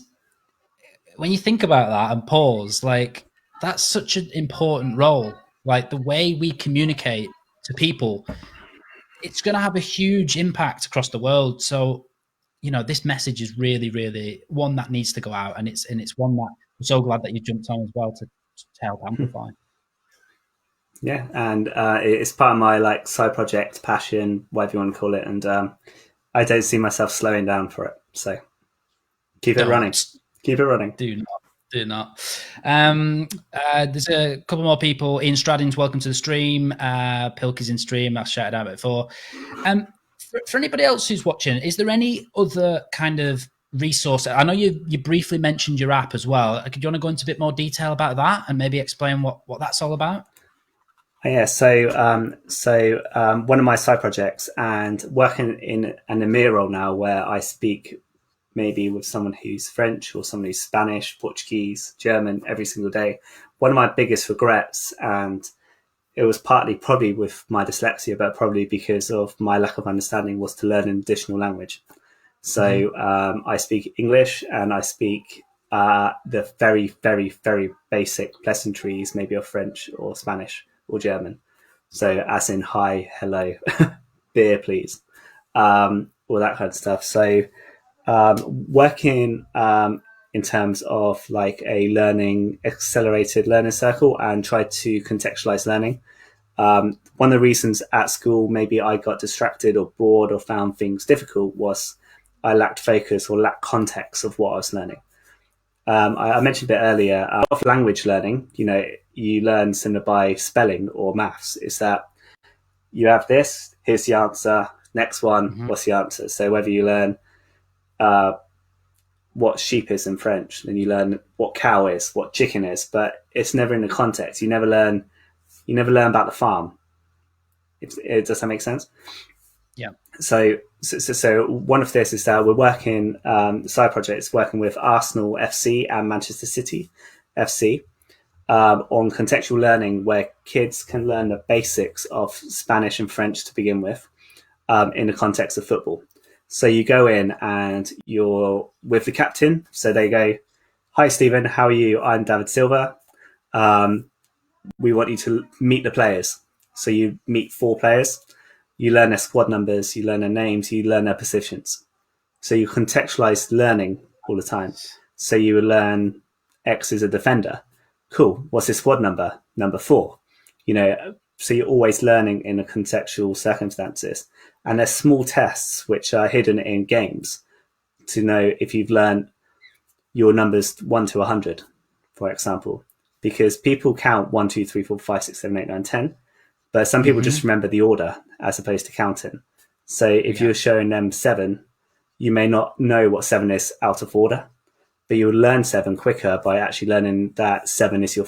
when you think about that and pause, like that's such an important role. Like the way we communicate to people, it's going to have a huge impact across the world. So, this message is really, really one that needs to go out, and it's one that I'm so glad that you jumped on as well to help amplify. Yeah, and it's part of my side project, passion, whatever you want to call it, and I don't see myself slowing down for it. So keep it running. Keep it running. Do not. There's a couple more people. Ian Straddings, welcome to the stream. Pilk is in stream. I've shouted out before. For anybody else who's watching, is there any other kind of resource? I know you briefly mentioned your app as well. Do you want to go into a bit more detail about that and maybe explain what that's all about? Yeah, so one of my side projects, and working in an EMEA role now where I speak maybe with someone who's French or someone who's Spanish, Portuguese, German every single day. One of my biggest regrets, and it was partly probably with my dyslexia, but probably because of my lack of understanding, was to learn an additional language. So I speak English, and I speak the very, very, very basic pleasantries, maybe of French or Spanish or German. So as in hi, hello, beer, please, all that kind of stuff. So working in terms of like a accelerated learning circle, and try to contextualize learning. One of the reasons at school maybe I got distracted or bored or found things difficult was I lacked focus or lacked context of what I was learning. I mentioned a bit earlier, of language learning, you learn similar by spelling or maths, is that you have this, here's the answer, next one, what's the answer? So whether you learn what sheep is in French, then you learn what cow is, what chicken is, but it's never in the context. You never learn about the farm. Does that make sense? Yeah. So one of this is that we're working, side projects working with Arsenal FC and Manchester City FC on contextual learning, where kids can learn the basics of Spanish and French to begin with in the context of football. So you go in and you're with the captain. So they go, "Hi, Steven, how are you? I'm David Silva. We want you to meet the players." So you meet 4 players. You learn their squad numbers, you learn their names, you learn their positions. So you contextualize learning all the time. So you would learn X is a defender. Cool. What's his squad number? Number 4. So you're always learning in the contextual circumstances. And there's small tests which are hidden in games to know if you've learned your numbers 1 to 100, for example, because people count 1, 2, 3, 4, 5, 6, 7, 8, 9, 10. But some people just remember the order as opposed to counting. So if you're showing them 7, you may not know what 7 is out of order, but you'll learn 7 quicker by actually learning that 7 is your.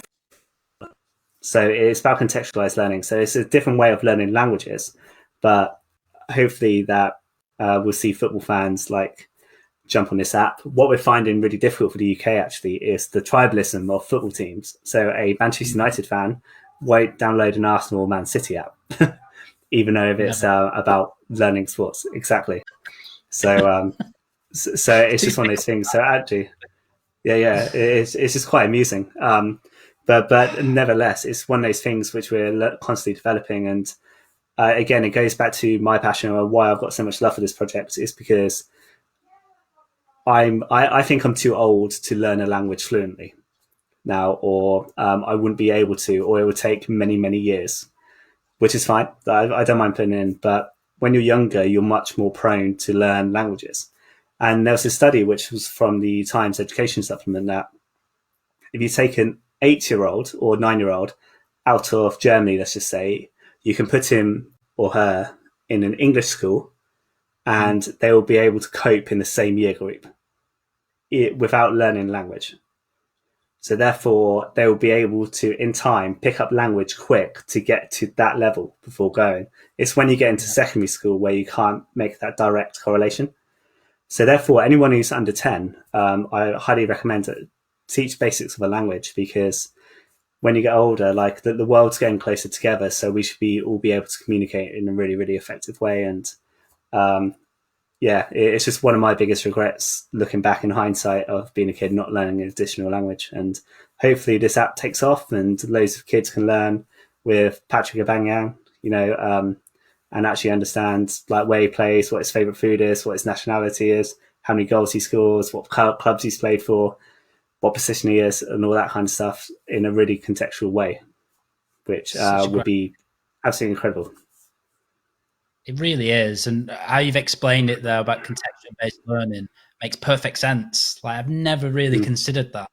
So it's about contextualized learning. So it's a different way of learning languages, but hopefully that we'll see football fans jump on this app. What we're finding really difficult for the UK actually is the tribalism of football teams. So a Manchester United fan won't download an Arsenal or Man City app, even though if it's about learning sports. Exactly. So it's just one of those things. So actually, it's just quite amusing. But nevertheless, it's one of those things which we're constantly developing. And again, it goes back to my passion or why I've got so much love for this project is because I think I'm too old to learn a language fluently now, or I wouldn't be able to, or it would take many, many years, which is fine. I don't mind putting in, but when you're younger, you're much more prone to learn languages. And there was a study which was from the Times Education Supplement that if you take an 8-year-old or 9-year-old out of Germany, let's just say, you can put him or her in an English school and they will be able to cope in the same year group without learning language. So therefore, they will be able to, in time, pick up language quick to get to that level before going. It's when you get into secondary school where you can't make that direct correlation. So therefore, anyone who's under 10, I highly recommend to teach basics of a language, because when you get older, the world's getting closer together. So we should all be able to communicate in a really, really effective way. And it's just one of my biggest regrets looking back in hindsight of being a kid not learning an additional language. And hopefully this app takes off and loads of kids can learn with Patrick Abangyang, and actually understand where he plays, what his favorite food is, what his nationality is, how many goals he scores, what clubs he's played for, what position he is, and all that kind of stuff in a really contextual way, which would be absolutely incredible. It really is. And how you've explained it there about contextual-based learning makes perfect sense. I've never really considered that.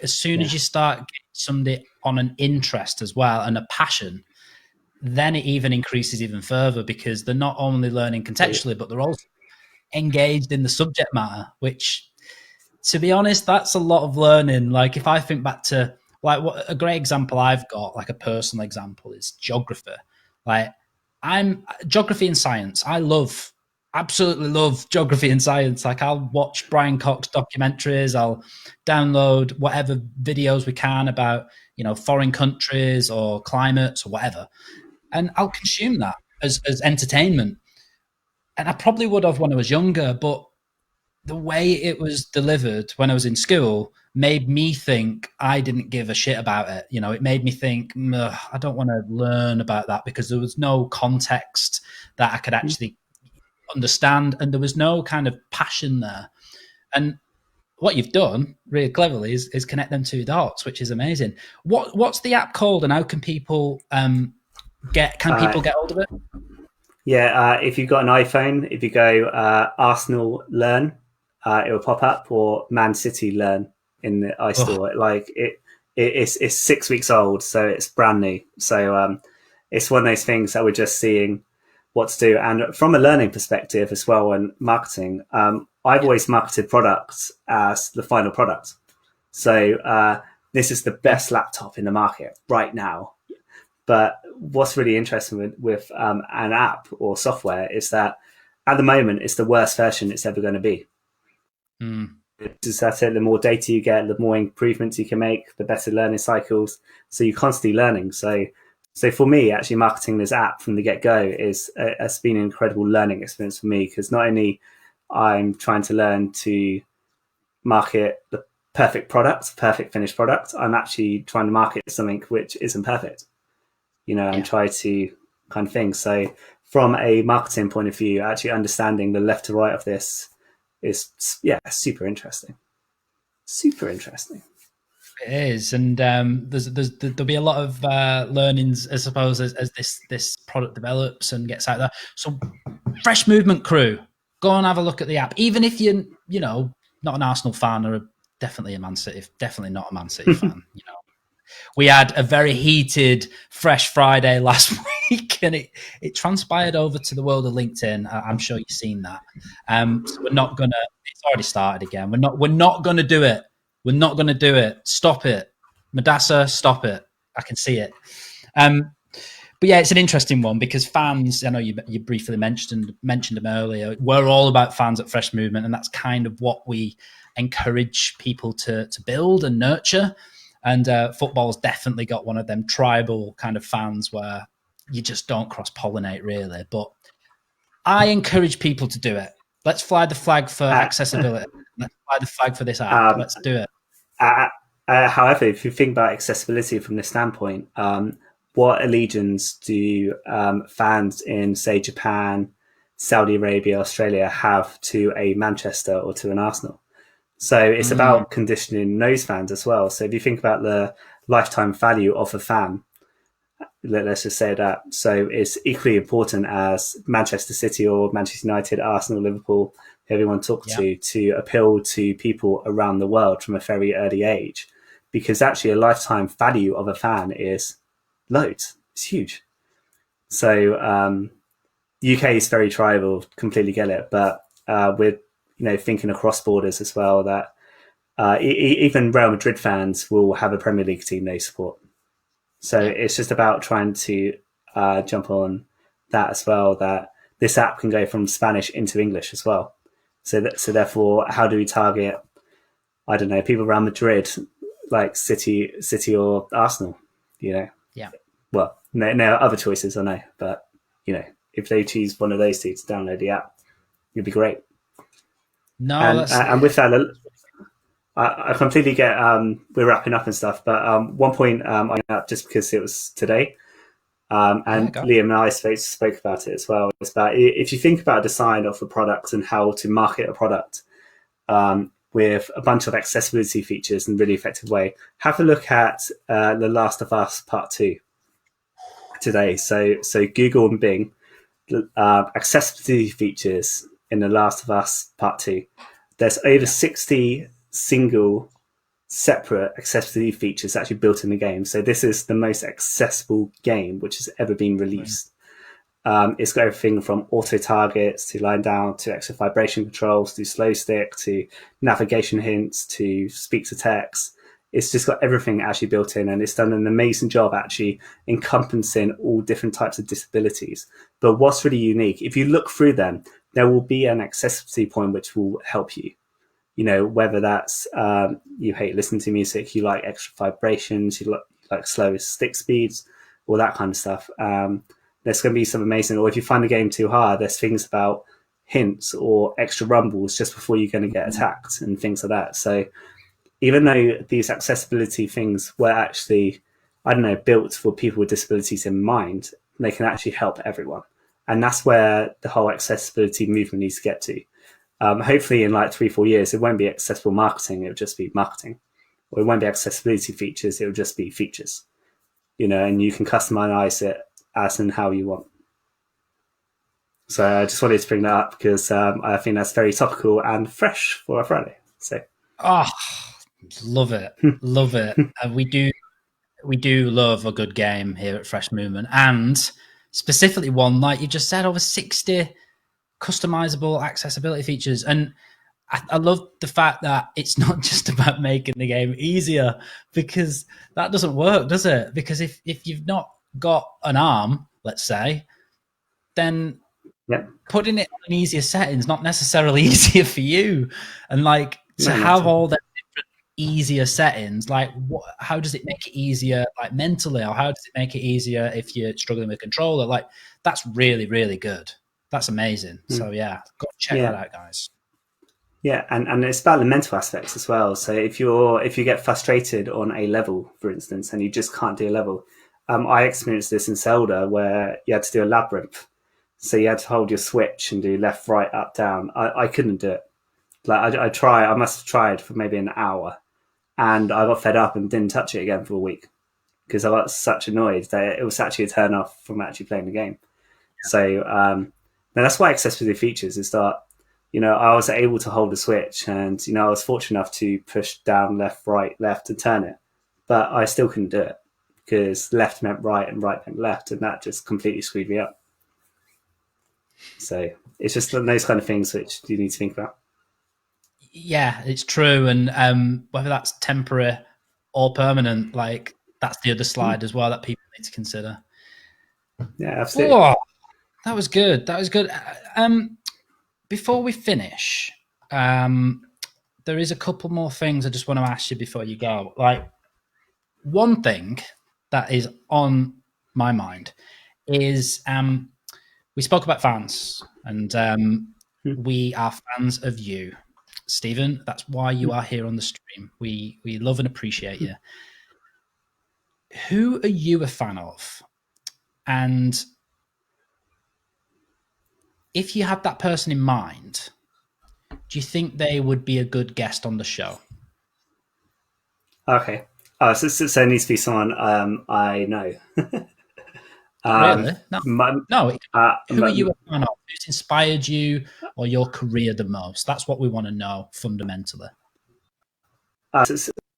As soon as you start getting somebody on an interest as well and a passion, then it even increases even further, because they're not only learning contextually, but they're also engaged in the subject matter, which, to be honest, that's a lot of learning. If I think back to what a great example I've got, a personal example, is geography. I'm geography and science. I absolutely love geography and science. I'll watch Brian Cox documentaries. I'll download whatever videos we can about, foreign countries or climates or whatever. And I'll consume that as entertainment. And I probably would have when I was younger, but the way it was delivered when I was in school made me think I didn't give a shit about it. It made me think, I don't want to learn about that, because there was no context that I could actually understand, and there was no kind of passion there. And what you've done really cleverly is connect them 2 dots, which is amazing. What's the app called, and how can people Can people get hold of it? Yeah, if you've got an iPhone, if you go Arsenal Learn, it will pop up, or Man City Learn in the iStore. It's 6 weeks old, so it's brand new. So it's one of those things that we're just seeing what to do. And from a learning perspective as well, and marketing, I've always marketed products as the final product. So this is the best laptop in the market right now. But what's really interesting with an app or software is that at the moment, it's the worst version it's ever going to be. Just that's it. The more data you get, the more improvements you can make, the better learning cycles. So you're constantly learning. So for me, actually marketing this app from the get-go has been an incredible learning experience for me, because not only I'm trying to learn to market the perfect product, perfect finished product, I'm actually trying to market something which isn't perfect, and try to kind of thing. So from a marketing point of view, actually understanding the left to right of this is, super interesting. Super interesting. It is, and there'll be a lot of learnings, I suppose, as this product develops and gets out there. So, Fresh Movement crew, go and have a look at the app. Even if you're, not an Arsenal fan, or definitely definitely not a Man City fan. We had a very heated Fresh Friday last week, and it transpired over to the world of LinkedIn. I'm sure you've seen that. So we're not gonna. It's already started again. We're not gonna do it. We're not going to do it. Stop it. Madassa, stop it. I can see it. But yeah, it's an interesting one, because fans, I know you briefly mentioned them earlier, we're all about fans at Fresh Movement, and that's kind of what we encourage people to build and nurture. And football's definitely got one of them tribal kind of fans where you just don't cross-pollinate, really. But I encourage people to do it. Let's fly the flag for accessibility. Let's fly the flag for this app. Let's do it. However, if you think about accessibility from this standpoint, what allegiance do fans in, say, Japan, Saudi Arabia, Australia have to a Manchester or to an Arsenal? So it's about conditioning those fans as well. So if you think about the lifetime value of a fan, let's just say that. So it's equally important as Manchester City or Manchester United, Arsenal, Liverpool, everyone talks to appeal to people around the world from a very early age, because actually a lifetime value of a fan is loads. It's huge. So UK is very tribal, completely get it, but we're thinking across borders as well, that even Real Madrid fans will have a Premier League team they support. So it's just about trying to jump on that as well, that this app can go from Spanish into English as well. So therefore, how do we target, I don't know, people around Madrid, like City or Arsenal, Yeah. Well, no other choices, I know. But, if they choose one of those two to download the app, it'd be great. No, and with that, I completely get we're wrapping up and stuff, but one point I know, just because it was today, and Liam and I spoke about it as well. It's about, if you think about design of a product and how to market a product with a bunch of accessibility features in a really effective way, have a look at The Last of Us Part 2 today. So Google and Bing, accessibility features in The Last of Us Part 2. There's over 60 single separate accessibility features actually built in the game. So this is the most accessible game which has ever been released. It's got everything from auto targets to line down to extra vibration controls to slow stick to navigation hints to speak to text. It's just got everything actually built in, and it's done an amazing job actually encompassing all different types of disabilities. But what's really unique, if you look through them, there will be an accessibility point which will help you. Whether that's you hate listening to music, you like extra vibrations, you like slower stick speeds, all that kind of stuff. There's going to be some amazing, or if you find the game too hard, there's things about hints or extra rumbles just before you're going to get attacked and things like that. So even though these accessibility things were actually, built for people with disabilities in mind, they can actually help everyone. And that's where the whole accessibility movement needs to get to. Hopefully in like 3-4 years, it won't be accessible marketing, it'll just be marketing. Or it won't be accessibility features, it'll just be features. And you can customize it as and how you want. So I just wanted to bring that up because I think that's very topical and fresh for a Friday. So, love it, love it. We do love a good game here at Fresh Movement, and specifically one like you just said, over 60 customizable accessibility features. And I love the fact that it's not just about making the game easier, because that doesn't work, does it? Because if you've not got an arm, let's say, then putting it on easier settings not necessarily easier for you. And like to have all the different easier settings, like how does it make it easier, like mentally, or how does it make it easier if you're struggling with a controller? Like that's really, really good. That's amazing. So yeah, go check that out, guys. Yeah, and it's about the mental aspects as well. So if you get frustrated on a level, for instance, and you just can't do a level, I experienced this in Zelda where you had to do a labyrinth. So you had to hold your switch and do left, right, up, down. I couldn't do it. Like I must have tried for maybe an hour, and I got fed up and didn't touch it again for a week because I got such annoyed that it was actually a turn off from actually playing the game. So that's why accessibility features is that, I was able to hold the switch, and I was fortunate enough to push down, left, right, left, and turn it, but I still couldn't do it because left meant right and right meant left, and that just completely screwed me up. So it's just those kind of things which you need to think about. Yeah, it's true. And whether that's temporary or permanent, like that's the other slide as well that people need to consider. Yeah, absolutely. Oh, that was good. That was good. Before we finish, there is a couple more things I just want to ask you before you go. Like, one thing that is on my mind is we spoke about fans, and we are fans of you, Steven. That's why you are here on the stream. We love and appreciate you. Who are you a fan of? And if you had that person in mind, do you think they would be a good guest on the show? Okay. So it needs to be someone I know. Really? No. Who are you a fan of? Who's inspired you or your career the most? That's what we want to know fundamentally.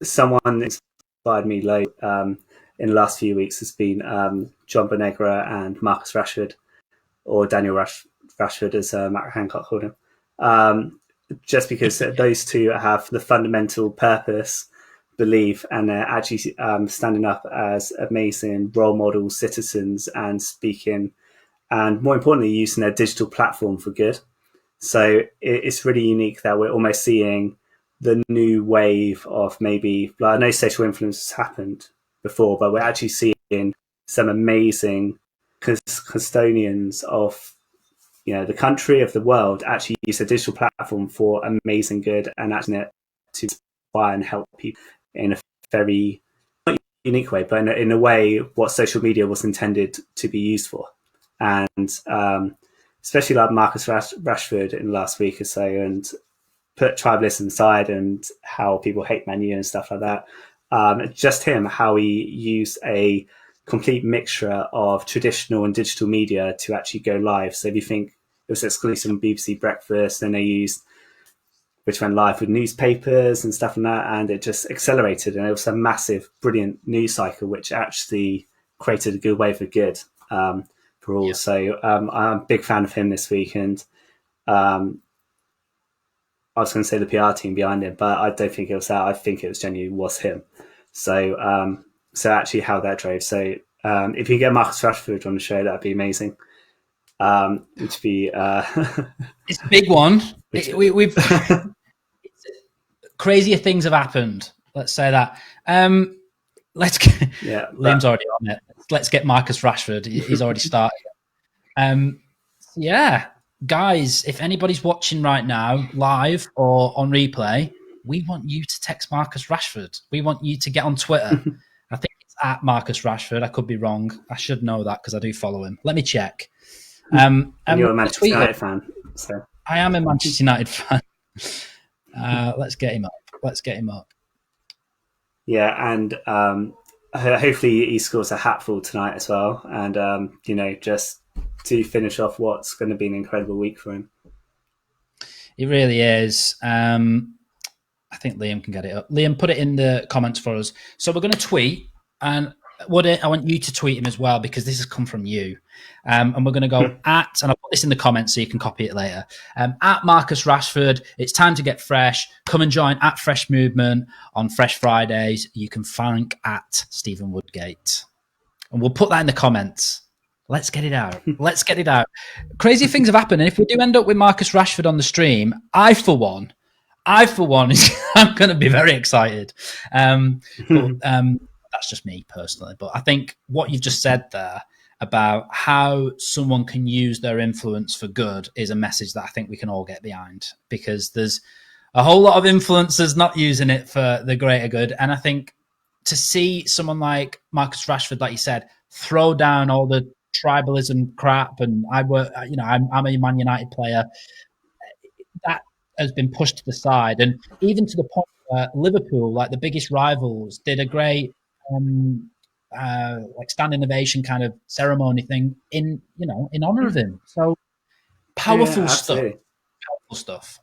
Someone that inspired me in the last few weeks has been John Bonegra and Marcus Rashford, or Daniel Rashford, as Matt Hancock called him. Just because those two have the fundamental purpose, belief, and they're actually standing up as amazing role model citizens and speaking, and more importantly, using their digital platform for good. So it's really unique that we're almost seeing the new wave of maybe, like, I know social influence has happened before, but we're actually seeing some amazing custodians of the country, of the world, actually use a digital platform for amazing good and actually to inspire and help people in a very not unique way, but in a way what social media was intended to be used for. And especially like Marcus Rashford in the last week or so, and put tribalism aside and how people hate Man U and stuff like that. Just him, how he used a complete mixture of traditional and digital media to actually go live. So if you think it was exclusive on BBC Breakfast, and they used, which went live with newspapers and stuff like that, and it just accelerated, and it was a massive, brilliant news cycle, which actually created a good wave of good for all. Yeah. So I'm a big fan of him this week, and I was going to say the PR team behind him, but I don't think it was that. I think it was genuinely was him. So actually how that drove. So if you get Marcus Rashford on the show, that'd be amazing. It'd be it's a big one. We've crazier things have happened. Let's say that. Let's get Liam's already on it. Let's get Marcus Rashford. He's already started. Yeah. Guys, if anybody's watching right now, live or on replay, we want you to text Marcus Rashford. We want you to get on Twitter. I think it's at Marcus Rashford. I could be wrong. I should know that because I do follow him. Let me check. And you're a Manchester United fan. So. I am a Manchester United fan. Let's get him up. Yeah, and hopefully he scores a hatful tonight as well, and just to finish off what's going to be an incredible week for him. It really is. I think Liam can get it up. Liam, put it in the comments for us. So we're going to tweet, and Woody, I want you to tweet him as well, because this has come from you. And we're going to go at, and I'll put this in the comments so you can copy it later, at Marcus Rashford. It's time to get fresh. Come and join at Fresh Movement on Fresh Fridays. You can thank at Steven Woodgate. And we'll put that in the comments. Let's get it out. Let's get it out. Crazy things have happened. And if we do end up with Marcus Rashford on the stream, I, for one, I'm going to be very excited. That's just me personally. But I think what you've just said there about how someone can use their influence for good is a message that I think we can all get behind, because there's a whole lot of influencers not using it for the greater good. And I think to see someone like Marcus Rashford, like you said, throw down all the tribalism crap, and I'm a Man United player, that has been pushed to the side. And even to the point where Liverpool, like the biggest rivals, did a great standing ovation kind of ceremony thing in honor of him. So powerful stuff.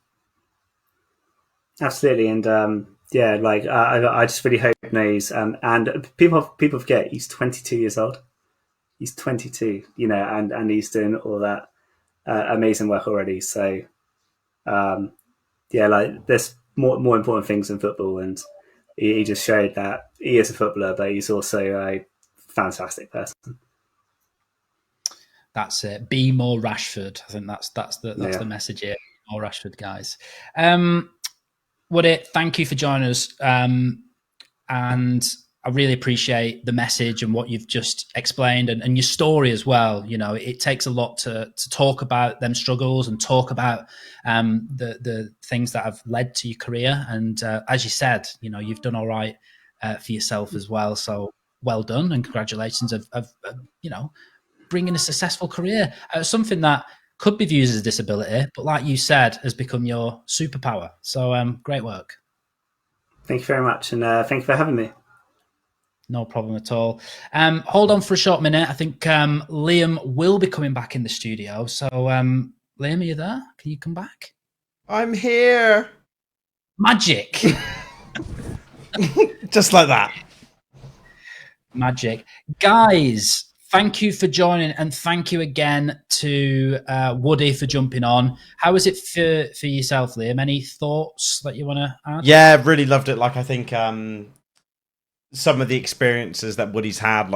Absolutely. And I just really hope he knows. And people forget he's 22 years old. He's 22, and he's doing all that amazing work already. So there's more important things in football, and he just showed that he is a footballer, but he's also a fantastic person. That's it. Be more Rashford. I think that's the message here. More Rashford, guys. Woody, thank you for joining us, and I really appreciate the message and what you've just explained, and your story as well. It takes a lot to talk about them struggles and talk about the things that have led to your career. And as you said, you've done all right for yourself as well. So well done, and congratulations of bringing a successful career out of something that could be viewed as a disability, but like you said, has become your superpower. So great work. Thank you very much, and thank you for having me. No problem at all. Hold on for a short minute. I think Liam will be coming back in the studio. So, Liam, are you there? Can you come back? I'm here. Magic. Just like that. Magic. Guys, thank you for joining, and thank you again to Woody for jumping on. How was it for yourself, Liam? Any thoughts that you want to add? Yeah, really loved it. I think some of the experiences that Woody's had,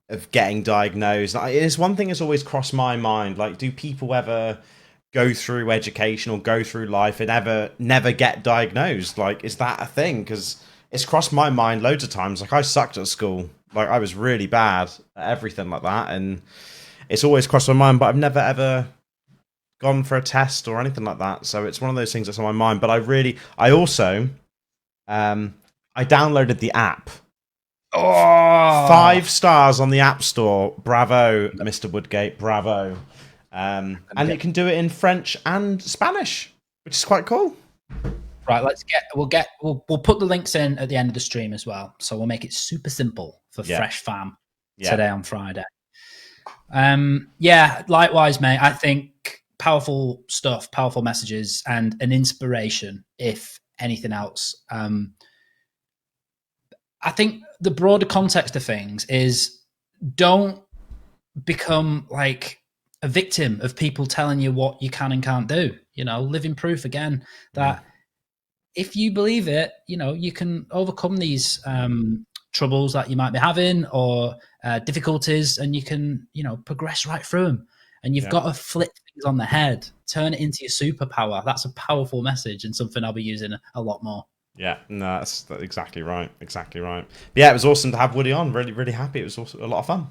of getting diagnosed, it's one thing that's always crossed my mind. Do people ever go through education or go through life and never get diagnosed? Is that a thing? Because it's crossed my mind loads of times. I sucked at school. I was really bad at everything like that, and it's always crossed my mind, but I've never ever gone for a test or anything like that. So it's one of those things that's on my mind. But I also I downloaded the app. Oh! 5 stars on the App Store. Bravo, Mr. Woodgate. Bravo. And you can do it in French and Spanish, which is quite cool. Right, we'll put the links in at the end of the stream as well. So we'll make it super simple for Fresh Fam today on Friday. Likewise, mate. I think powerful stuff, powerful messages, and an inspiration, if anything else. I think the broader context of things is, don't become a victim of people telling you what you can and can't do. Living proof again that if you believe it, you can overcome these troubles that you might be having, or difficulties, and you can, progress right through them. And you've got to flip things on the head, turn it into your superpower. That's a powerful message, and something I'll be using a lot more. Yeah, no, that's exactly right. Exactly right. But yeah, it was awesome to have Woody on. Really, really happy. It was also a lot of fun.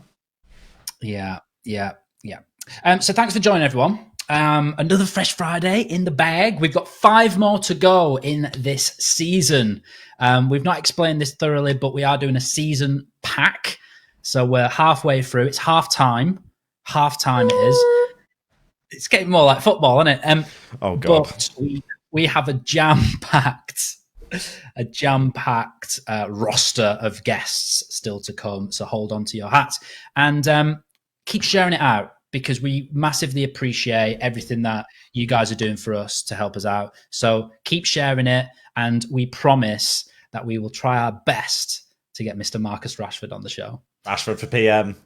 Yeah. So thanks for joining, everyone. Another Fresh Friday in the bag. We've got 5 more to go in this season. We've not explained this thoroughly, but we are doing a season pack. So we're halfway through. It's half time. Half time it is. It's getting more like football, isn't it? Oh, God. But we have a jam-packed a jam-packed roster of guests still to come. So hold on to your hats and keep sharing it out, because we massively appreciate everything that you guys are doing for us to help us out. So keep sharing it, and we promise that we will try our best to get Mr. Marcus Rashford on the show. Rashford for PM.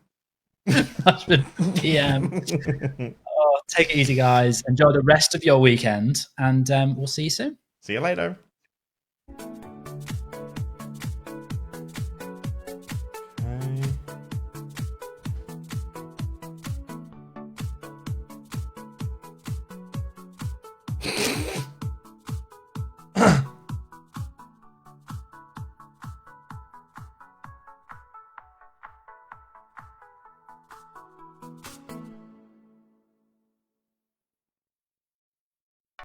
Rashford for PM. Take it easy, guys. Enjoy the rest of your weekend, and we'll see you soon. See you later. Okay.